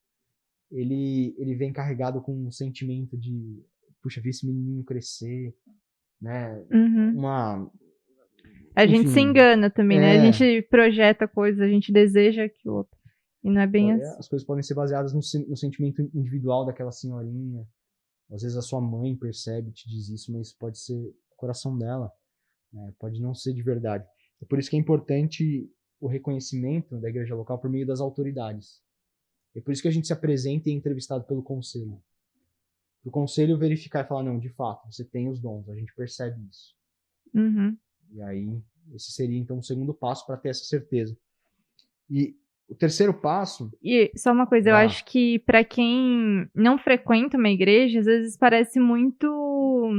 ele vem carregado com um sentimento de, puxa, vi esse menininho crescer, né? A gente se engana também, né? A É. gente projeta coisas, a gente deseja que o outro. E não é bem assim. As coisas podem ser baseadas no sentimento individual daquela senhorinha. Às vezes a sua mãe percebe, te diz isso, mas pode ser o coração dela, né? Pode não ser de verdade. É por isso que é importante o reconhecimento da igreja local por meio das autoridades. É por isso que a gente se apresenta e é entrevistado pelo conselho. Para o conselho verificar e falar, não, de fato, você tem os dons, a gente percebe isso. Uhum. E aí, esse seria então o segundo passo para ter essa certeza. E o terceiro passo... E só uma coisa, eu acho que para quem não frequenta uma igreja, às vezes parece muito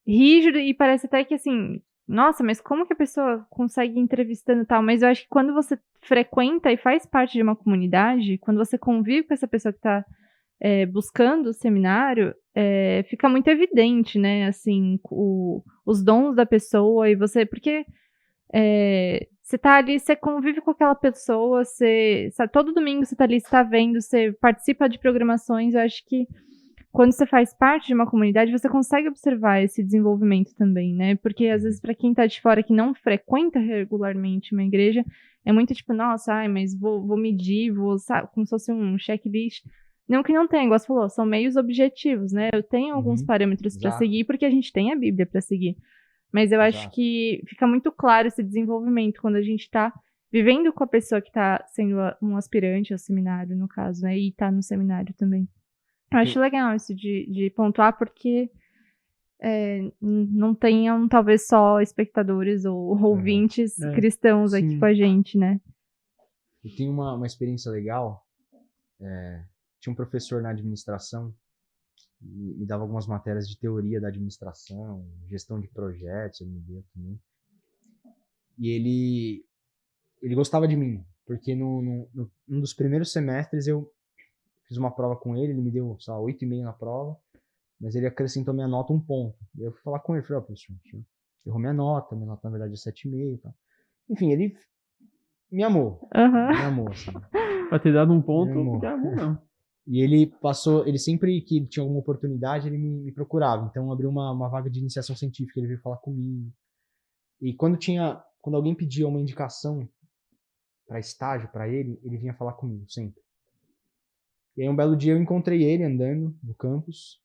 rígido e parece até que assim, nossa, mas como que a pessoa consegue ir entrevistando e tal? Mas eu acho que quando você frequenta e faz parte de uma comunidade, quando você convive com essa pessoa que está buscando o seminário, fica muito evidente, né, assim, os dons da pessoa e você, porque você tá ali, você convive com aquela pessoa, sabe, todo domingo você tá ali, você tá vendo, você participa de programações, eu acho que quando você faz parte de uma comunidade, você consegue observar esse desenvolvimento também, né, porque às vezes para quem tá de fora que não frequenta regularmente uma igreja, é muito tipo, nossa, mas vou medir, sabe, como se fosse um checklist. Não que não tenha, igual você falou, são meios objetivos, né? Eu tenho alguns parâmetros para seguir, porque a gente tem a Bíblia para seguir. Mas eu acho que fica muito claro esse desenvolvimento quando a gente está vivendo com a pessoa que está sendo um aspirante ao seminário, no caso, né? E está no seminário também. Eu acho legal isso de pontuar, porque não tenham, talvez, só espectadores ou ouvintes cristãos aqui com a gente, né? Eu tenho uma experiência legal. Tinha um professor na administração, me dava algumas matérias de teoria da administração, gestão de projetos, ele me deu também. E ele gostava de mim, porque num dos primeiros semestres eu fiz uma prova com ele me deu, sei lá, 8,5 na prova, mas ele acrescentou minha nota 1 ponto. E eu fui falar com ele, falei, professor, errou minha nota na verdade é 7,5 e tal. Enfim, ele me amou. Me amou, assim. Pra ter dado 1 ponto, não amou, não. E ele sempre que tinha alguma oportunidade, ele me procurava. Então abriu uma vaga de iniciação científica, ele veio falar comigo. E quando alguém pedia uma indicação para estágio para ele vinha falar comigo, sempre. E aí um belo dia eu encontrei ele andando no campus.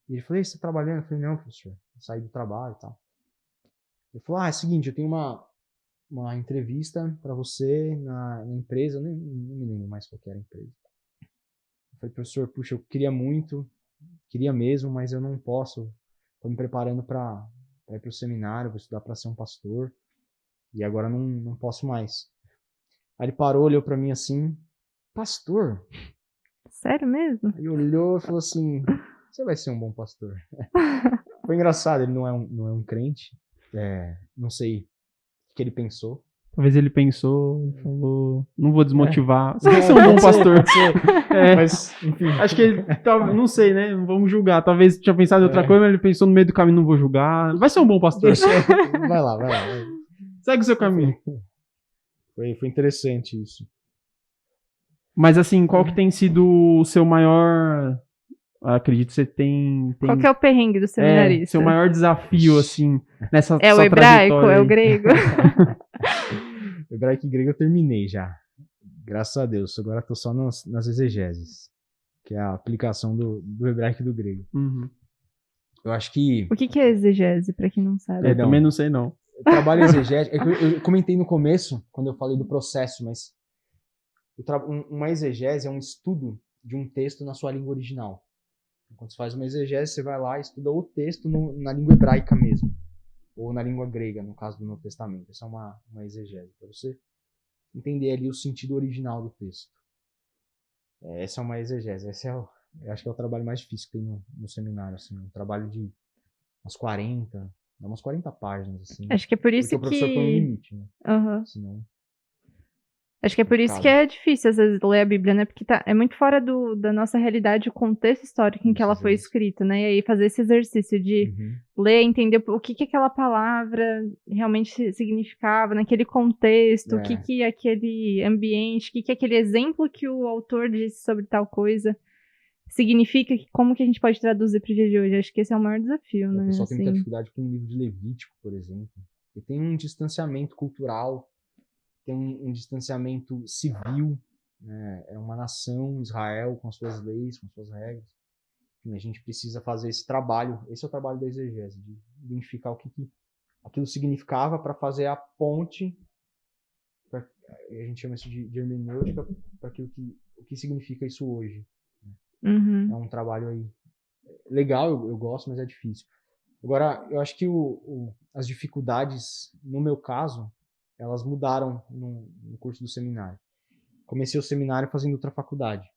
E ele falou, você tá trabalhando? Eu falei, não, professor, eu saí do trabalho e tal. Ele falou, é o seguinte, eu tenho uma entrevista para você na empresa, não me lembro mais qual que era a empresa. Eu falei, professor, puxa, eu queria mesmo, mas eu não posso. Estou me preparando para ir para o seminário, vou estudar para ser um pastor. E agora não posso mais. Aí ele parou, olhou para mim assim, pastor? Sério mesmo? Ele olhou e falou assim, você vai ser um bom pastor. Foi engraçado, ele não é um crente. Não sei o que ele pensou. Talvez ele pensou e falou, não vou desmotivar. Você vai ser um bom pastor. Mas, enfim. Acho que ele, não sei, né? Não vamos julgar. Talvez tinha pensado em outra coisa, mas ele pensou no meio do caminho, não vou julgar. Vai ser um bom pastor. Vai lá. Segue o seu caminho. Foi interessante isso. Mas assim, qual que tem sido o seu maior... Acredito que você tem... Qual que é o perrengue do seminarista? Seu maior desafio, assim, nessa É o hebraico? É o grego? O hebraico e grego eu terminei já. Graças a Deus. Agora estou só nas exegeses, que é a aplicação do hebraico e do grego. Uhum. Eu acho que... O que é exegese, para quem não sabe? Eu também não sei, não. Trabalho exegético... Eu comentei no começo, quando eu falei do processo, mas... Uma exegese é um estudo de um texto na sua língua original. Quando você faz uma exegese, você vai lá e estuda o texto na língua hebraica mesmo. Ou na língua grega, no caso do Novo Testamento. Essa é uma exegese, para você entender ali o sentido original do texto. Essa é uma exegese. Eu acho que é o trabalho mais difícil que tem no seminário, assim. Um trabalho de umas 40, dá umas 40 páginas, assim. Acho que é por Porque isso o professor põe um que. limite, né? Aham. Senão, Acho que é por isso que complicado. é difícil, às vezes, ler a Bíblia, né? Porque é muito fora da nossa realidade, o contexto histórico em que ela Muitas foi vezes. escrita, né? E aí fazer esse exercício de Uhum. ler, entender o que aquela palavra realmente significava naquele contexto, o É. que aquele ambiente, o que aquele exemplo que o autor disse sobre tal coisa significa, como que a gente pode traduzir para o dia de hoje. Acho que esse é o maior desafio, O né? pessoal tem muita Assim. dificuldade com o livro de Levítico, por exemplo. Porque tem um distanciamento cultural, tem um distanciamento civil, né? É uma nação, Israel, com suas leis, com suas regras. Enfim, a gente precisa fazer esse trabalho. Esse é o trabalho da exegese, de identificar o que aquilo significava para fazer a ponte, a gente chama isso de hermenêutica, para o que significa isso hoje. É Uhum. um trabalho aí legal, eu gosto, mas é difícil. Agora, eu acho que as dificuldades, no meu caso, elas mudaram no curso do seminário. Comecei o seminário fazendo outra faculdade.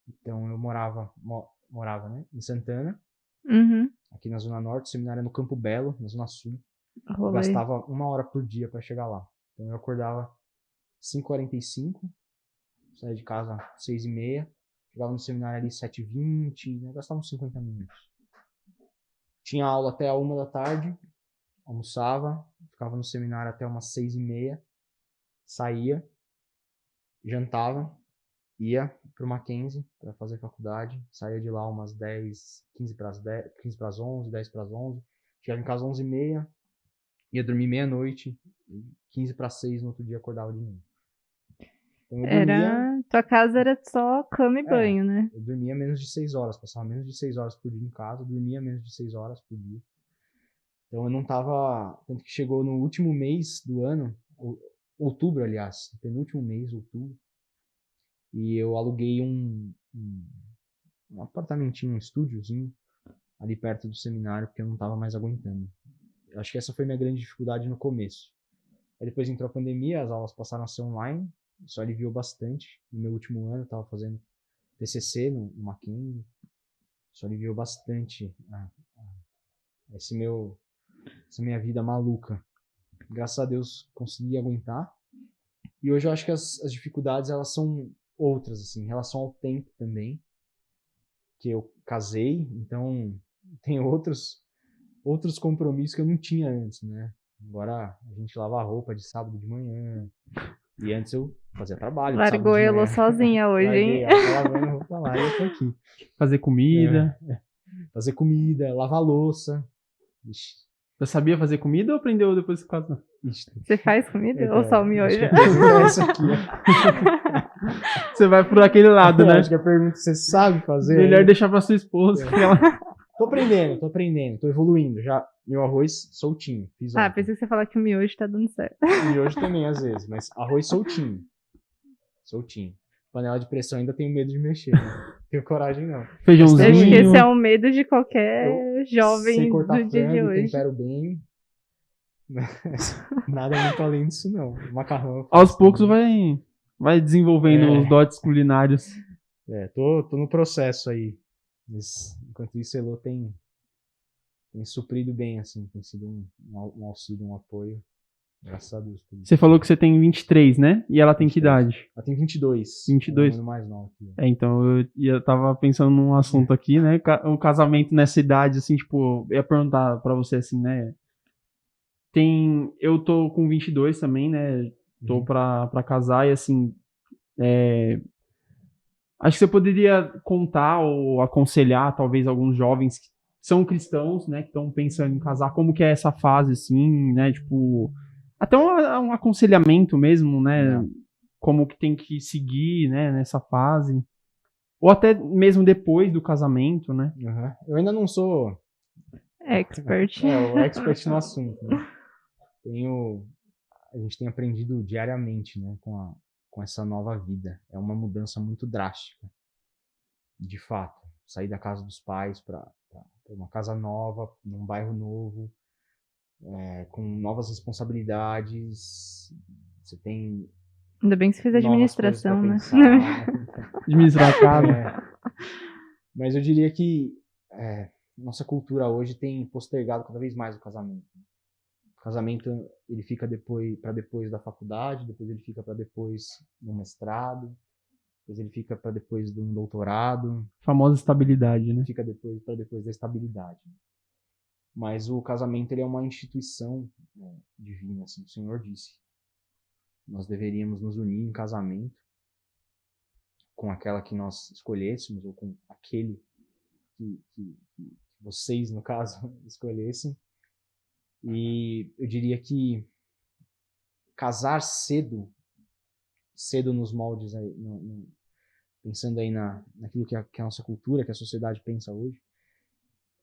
Então, eu morava, né, em Santana, Uhum. aqui na Zona Norte. O seminário é no Campo Belo, na Zona Sul. Eu Rolê. gastava 1 hora por dia para chegar lá. Então, eu acordava 5h45, saía de casa 6h30, chegava no seminário ali 7h20, né, gastava uns 50 minutos. Tinha aula até a 1 da tarde, almoçava, ficava no seminário até umas 6h30, saía, jantava, ia pro Mackenzie para fazer faculdade, saía de lá umas 15 para as 11, 10 para as 11, chegava em casa 11h30, ia dormir meia-noite, 15 para as 6 no outro dia acordava de novo. Então Tua casa era só cama e banho, né? eu dormia menos de 6 horas, passava menos de 6 horas por dia em casa, dormia menos de 6 horas por dia. Então eu não tava, tanto que chegou no último mês do ano, outubro, aliás, penúltimo mês, outubro, e eu aluguei um apartamentinho, um estúdiozinho ali perto do seminário, porque eu não tava mais aguentando. Eu acho que essa foi minha grande dificuldade no começo. Aí depois entrou a pandemia, as aulas passaram a ser online, isso aliviou bastante. No meu último ano eu tava fazendo TCC no Mackenzie, isso aliviou bastante essa minha vida maluca. Graças a Deus consegui aguentar. E hoje eu acho que as dificuldades elas são outras, assim, em relação ao tempo também, que eu casei, então tem outros compromissos que eu não tinha antes, né? Agora a gente lava a roupa de sábado de manhã, e antes eu fazia trabalho de sábado Largou de a Elô manhã. sozinha hoje, Larguei hein? ela, tá lavando roupa lá e eu tô aqui. Fazer comida. Fazer comida, lavar louça. Ixi, Você sabia fazer comida ou aprendeu depois que casou? ixi. Você faz comida Então, ou só o acho miojo? que a pergunta é essa aqui, ó. Você vai por aquele lado, né? Acho que a pergunta você sabe fazer. Melhor hein? deixar pra sua esposa. Que ela... Tô aprendendo, tô evoluindo. Já meu arroz soltinho, fiz Ah, ontem. pensei que você falar que o miojo tá dando certo. E hoje também, às vezes, mas arroz soltinho. Soltinho. Panela de pressão ainda tenho medo de mexer. Né? Tenho coragem não. Acho que Feijãozinho. esse é o medo de qualquer Sei jovem cortar do dia de frango, hoje. tempero bem. Mas nada muito além disso, não. Macarrão. eu Aos faço poucos também. vai desenvolvendo os dotes culinários. Tô no processo aí. Mas, enquanto isso, Elô tem suprido bem, assim. Tem sido um auxílio, um apoio. Graças a Deus. Por isso. Você falou que você tem 23, né? E ela tem que 23. idade? Ela tem 22. 22. Ela é um ano mais nova que eu. Então, eu tava pensando num assunto aqui, né? Um casamento nessa idade, assim, tipo, eu ia perguntar pra você, assim, né? Eu tô com 22 também, né? Tô pra casar e, assim, acho que você poderia contar ou aconselhar, talvez, alguns jovens que são cristãos, né? Que estão pensando em casar, como que é essa fase, assim, né? Tipo, até um aconselhamento mesmo, né? Como que tem que seguir, né? Nessa fase. Ou até mesmo depois do casamento, né? Eu ainda não sou Expert. o expert no assunto. Né? A gente tem aprendido diariamente, né, com essa nova vida. É uma mudança muito drástica, de fato. Sair da casa dos pais para uma casa nova, num bairro novo, com novas responsabilidades. Você tem Ainda bem que você fez novas coisas pra administração, né? pensar, né? Administrar a casa. Mas eu diria que nossa cultura hoje tem postergado cada vez mais o casamento. O casamento, ele fica para depois da faculdade, depois ele fica para depois do mestrado, depois ele fica para depois de um doutorado, Famosa estabilidade, né? fica para depois da estabilidade. Mas o casamento, ele é uma instituição divina, assim, o Senhor disse. Nós deveríamos nos unir em casamento com aquela que nós escolhêssemos, ou com aquele que vocês, no caso, escolhessem. E eu diria que casar cedo nos moldes, aí, pensando aí naquilo que a nossa cultura, que a sociedade pensa hoje,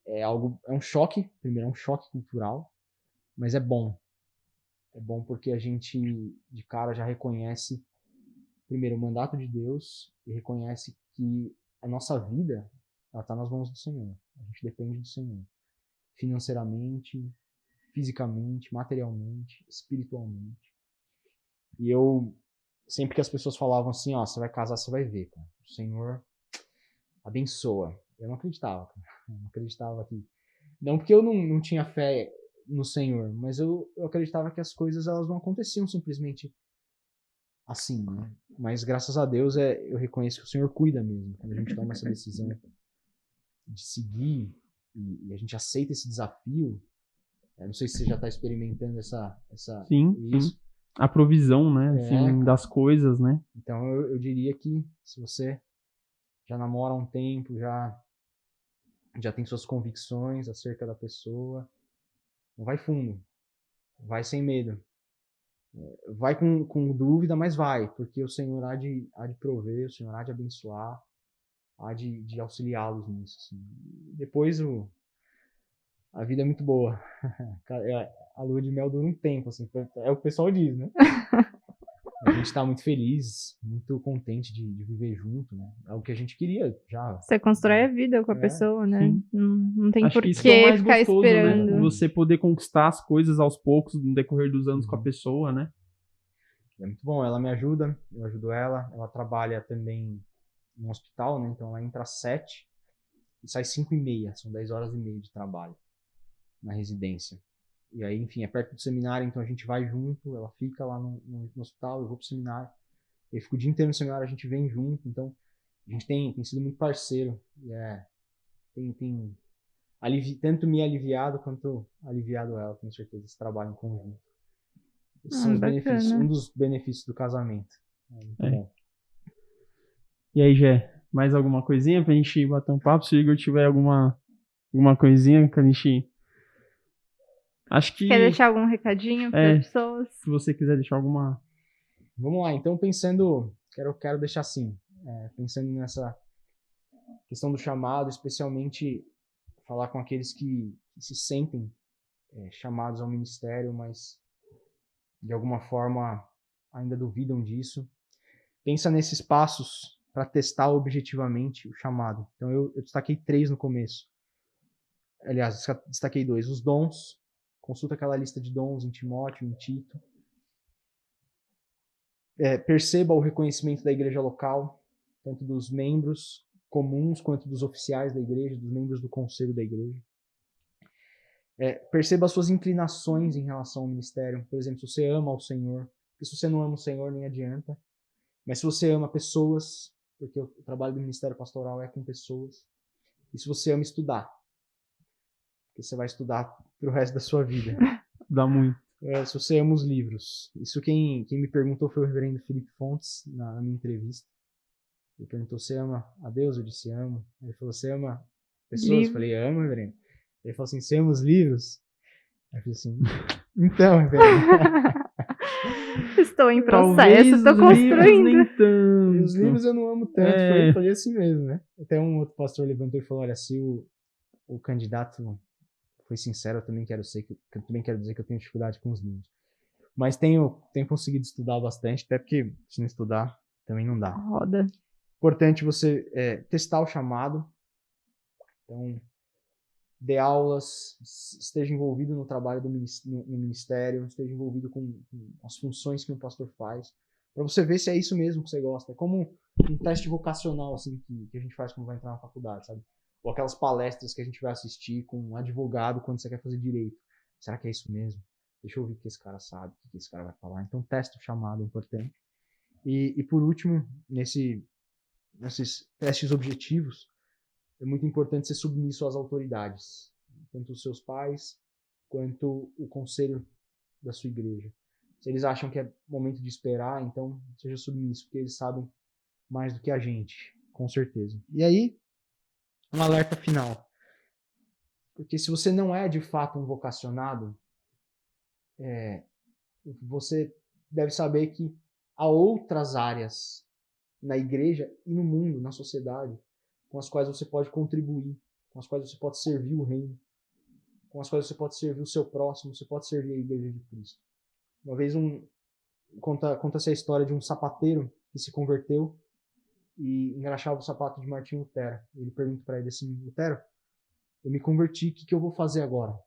é um choque, primeiro é um choque cultural, mas é bom. É bom porque a gente, de cara, já reconhece, primeiro, o mandato de Deus e reconhece que a nossa vida, ela está nas mãos do Senhor. A gente depende do Senhor. Financeiramente, fisicamente, materialmente, espiritualmente. E eu, sempre que as pessoas falavam assim, ó, você vai casar, você vai ver, cara. O Senhor abençoa. Eu não acreditava, cara. Eu não acreditava que... Não porque eu não tinha fé no Senhor, mas eu acreditava que as coisas, elas não aconteciam simplesmente assim, né? Mas graças a Deus eu reconheço que o Senhor cuida mesmo. Quando a gente toma essa decisão de seguir e a gente aceita esse desafio, não sei se você já está experimentando Sim. A provisão, né? Assim, das coisas, né? Então eu diria que se você já namora há um tempo, já tem suas convicções acerca da pessoa, vai fundo, vai sem medo. Vai com dúvida, mas vai, porque o Senhor há de prover, o Senhor há de abençoar, há de auxiliá-los nisso. Assim. Depois a vida é muito boa. A lua de mel dura um tempo, assim, é o que o pessoal diz, né? A gente está muito feliz, muito contente de viver junto, né? É o que a gente queria já. Você constrói a vida com a pessoa, né? Não tem Acho por que isso que é o mais ficar gostoso, esperando. né? Você poder conquistar as coisas aos poucos no decorrer dos anos com a pessoa, né? É muito bom, ela me ajuda, eu ajudo ela. Ela trabalha também no hospital, né? Então ela entra às 7 e sai 5h30. São 10 horas e meia de trabalho na residência. E aí, enfim, é perto do seminário, então a gente vai junto, ela fica lá no hospital, eu vou pro seminário. Eu fico o dia inteiro no seminário, a gente vem junto, então a gente tem sido muito parceiro. E tem tanto me aliviado quanto aliviado ela, tenho certeza, esse trabalho em conjunto. Esses são os benefícios, um dos benefícios do casamento. É muito bom. E aí, Gé, mais alguma coisinha pra gente bater um papo? Se o Igor tiver alguma coisinha que a gente... Acho que... Quer deixar algum recadinho para as pessoas? Se você quiser deixar alguma... Vamos lá, então quero deixar assim, pensando nessa questão do chamado, especialmente falar com aqueles que se sentem chamados ao ministério, mas de alguma forma ainda duvidam disso. Pensa nesses passos para testar objetivamente o chamado. Então eu destaquei 3 no começo. Aliás, destaquei 2. Os dons. Consulta aquela lista de dons em Timóteo, em Tito. Perceba o reconhecimento da igreja local, tanto dos membros comuns quanto dos oficiais da igreja, dos membros do conselho da igreja. Perceba as suas inclinações em relação ao ministério. Por exemplo, se você ama o Senhor, porque se você não ama o Senhor, nem adianta. Mas se você ama pessoas, porque o trabalho do ministério pastoral é com pessoas, e se você ama estudar, porque você vai estudar pro resto da sua vida. Dá muito. Se você ama os livros. Isso quem me perguntou foi o reverendo Felipe Fontes, na minha entrevista. Ele perguntou, você ama a Deus? Eu disse, amo. Ele falou, você ama pessoas? Eu falei, amo, reverendo. Ele falou assim, você ama os livros? Eu falei assim, então, reverendo. Estou em processo, estou construindo. Nem tanto. E os livros eu não amo tanto, foi assim mesmo, né? Até um outro pastor levantou e falou, olha, se o candidato foi sincero, eu também quero dizer que eu tenho dificuldade com os livros. Mas tenho conseguido estudar bastante, até porque se não estudar, também não dá. Roda. Importante você testar o chamado. Então, dê aulas, esteja envolvido no trabalho no ministério, esteja envolvido com as funções que um pastor faz. Pra você ver se é isso mesmo que você gosta. É como um teste vocacional, assim, que a gente faz quando vai entrar na faculdade, sabe? Ou aquelas palestras que a gente vai assistir com um advogado quando você quer fazer direito. Será que é isso mesmo? Deixa eu ouvir o que esse cara sabe, o que esse cara vai falar. Então, teste o chamado é importante. E por último, nesses testes objetivos, é muito importante ser submisso às autoridades. Tanto os seus pais, quanto o conselho da sua igreja. Se eles acham que é momento de esperar, então seja submisso, porque eles sabem mais do que a gente, com certeza. E aí, um alerta final. Porque se você não é de fato um vocacionado, você deve saber que há outras áreas na igreja e no mundo, na sociedade, com as quais você pode contribuir, com as quais você pode servir o reino, com as quais você pode servir o seu próximo, você pode servir a igreja de Cristo. Uma vez conta-se a história de um sapateiro que se converteu e engraxava o sapato de Martinho Lutero. Ele pergunta para ele assim: Lutero, eu me converti, o que eu vou fazer agora?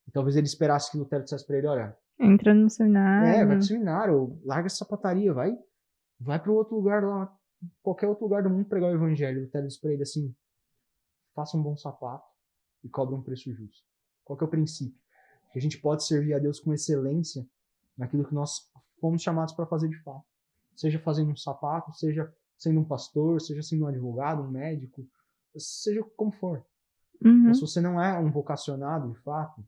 E talvez ele esperasse que Lutero dissesse para ele: olha, entra no seminário. vai pro seminário, ou larga essa sapataria, vai para outro lugar lá, qualquer outro lugar do mundo pregar o evangelho. Lutero disse para ele assim: faça um bom sapato e cobre um preço justo. Qual que é o princípio? Que a gente pode servir a Deus com excelência naquilo que nós fomos chamados para fazer de fato. Seja fazendo um sapato, seja sendo um pastor, seja sendo um advogado, um médico, seja como for. Mas se você não é um vocacionado de fato,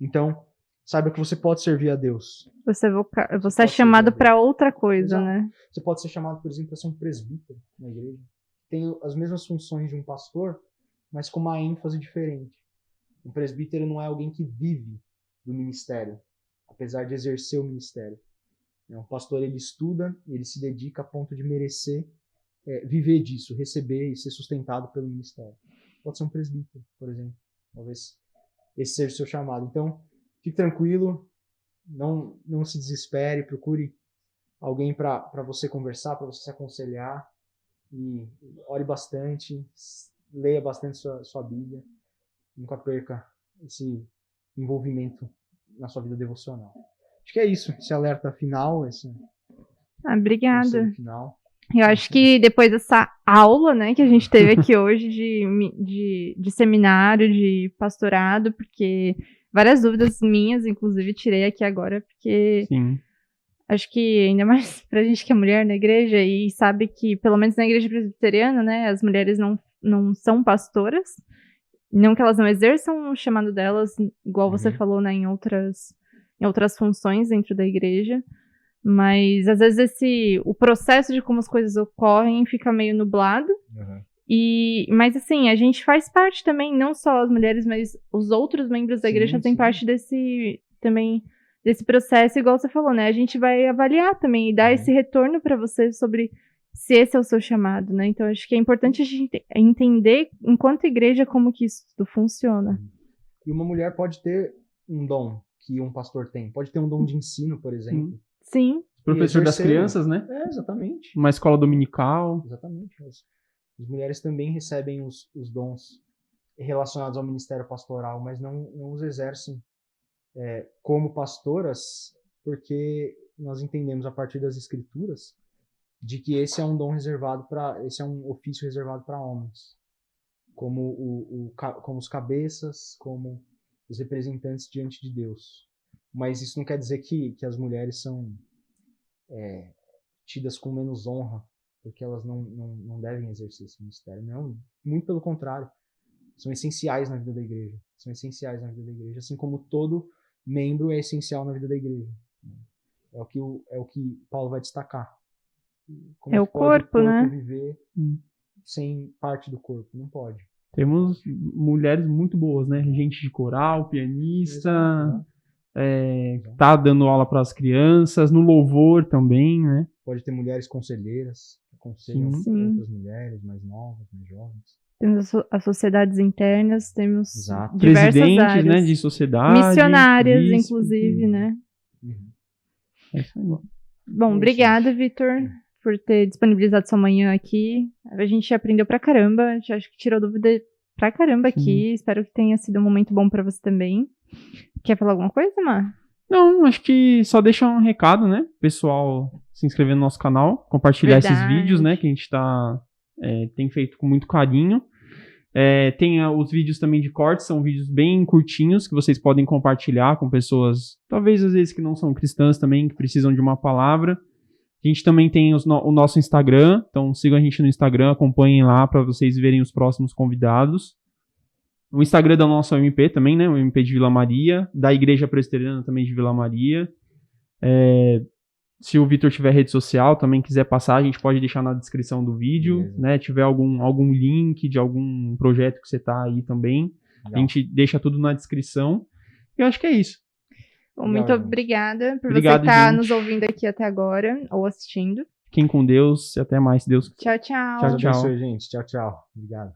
então saiba que você pode servir a Deus. Você é chamado para outra coisa, Exato. né? Você pode ser chamado, por exemplo, para ser um presbítero na igreja. Tem as mesmas funções de um pastor, mas com uma ênfase diferente. Um presbítero não é alguém que vive do ministério, apesar de exercer o ministério. Um pastor, ele estuda, ele se dedica a ponto de merecer viver disso, receber e ser sustentado pelo ministério. Pode ser um presbítero, por exemplo. Talvez esse seja o seu chamado. Então, fique tranquilo, não se desespere, procure alguém para você conversar, para você se aconselhar, e ore bastante, leia bastante sua Bíblia. Nunca perca esse envolvimento na sua vida devocional. Acho que é isso, esse alerta final, esse obrigada. Final. Eu acho que depois dessa aula, né, que a gente teve aqui hoje de seminário, de pastorado, porque várias dúvidas minhas, inclusive, tirei aqui agora, porque Sim. Acho que ainda mais pra gente que é mulher na igreja e sabe que, pelo menos na igreja presbiteriana, né, as mulheres não são pastoras. Não que elas não exerçam o chamado delas, igual você falou, né, em outras funções dentro da igreja. Mas, às vezes, o processo de como as coisas ocorrem fica meio nublado. Mas, assim, a gente faz parte também, não só as mulheres, mas os outros membros da igreja fazem parte desse processo, igual você falou, né? A gente vai avaliar também e dar esse retorno para você sobre se esse é o seu chamado, né? Então, acho que é importante a gente entender, enquanto igreja, como que isso tudo funciona. E uma mulher pode ter um dom que um pastor tem. Pode ter um dom de ensino, por exemplo. Sim. Professor das crianças, né? Exatamente. Uma escola dominical. Exatamente. As mulheres também recebem os dons relacionados ao ministério pastoral, mas não os exercem como pastoras, porque nós entendemos a partir das escrituras de que esse é um dom reservado esse é um ofício reservado para homens, como os cabeças, como os representantes diante de Deus. Mas isso não quer dizer que as mulheres são tidas com menos honra, porque elas não devem exercer esse ministério. Não, muito pelo contrário. São essenciais na vida da igreja. São essenciais na vida da igreja, assim como todo membro é essencial na vida da igreja. É o que Paulo vai destacar. Como o corpo, né? Viver sem parte do corpo? Não pode. Temos mulheres muito boas, né? Gente de coral, pianista, tá dando aula para as crianças, no louvor também, né? Pode ter mulheres conselheiras, que aconselham outras mulheres mais novas, mais jovens. Temos as sociedades internas, temos diversas presidentes, áreas. Né, de sociedade. Missionárias, inclusive, né? É isso aí. Bom, obrigada, Vitor, por ter disponibilizado sua manhã aqui. A gente aprendeu pra caramba, a gente acho que tirou dúvida pra caramba aqui. Espero que tenha sido um momento bom pra você também. Quer falar alguma coisa, Mar? Não, acho que só deixa um recado, né? Pessoal se inscrever no nosso canal, compartilhar esses Verdade. vídeos, né? Que a gente tem feito com muito carinho. Tem os vídeos também de cortes, são vídeos bem curtinhos que vocês podem compartilhar com pessoas, talvez às vezes que não são cristãs também, que precisam de uma palavra. A gente também tem o nosso Instagram, então sigam a gente no Instagram, acompanhem lá para vocês verem os próximos convidados. O Instagram da nossa UMP também, né? O UMP de Vila Maria, da Igreja Presbiteriana também de Vila Maria. Se o Vitor tiver rede social, também quiser passar, a gente pode deixar na descrição do vídeo, Beleza. né? Tiver algum link de algum projeto que você tá aí também, Legal. a gente deixa tudo na descrição. E eu acho que é isso. Bom, Legal, muito gente. obrigada por Obrigado, você estar gente. nos ouvindo aqui até agora, ou assistindo. Fiquem com Deus e até mais, se Deus quiser. Tchau, tchau. Tchau, Deus tchau. abençoe, gente. Tchau, tchau. Obrigado.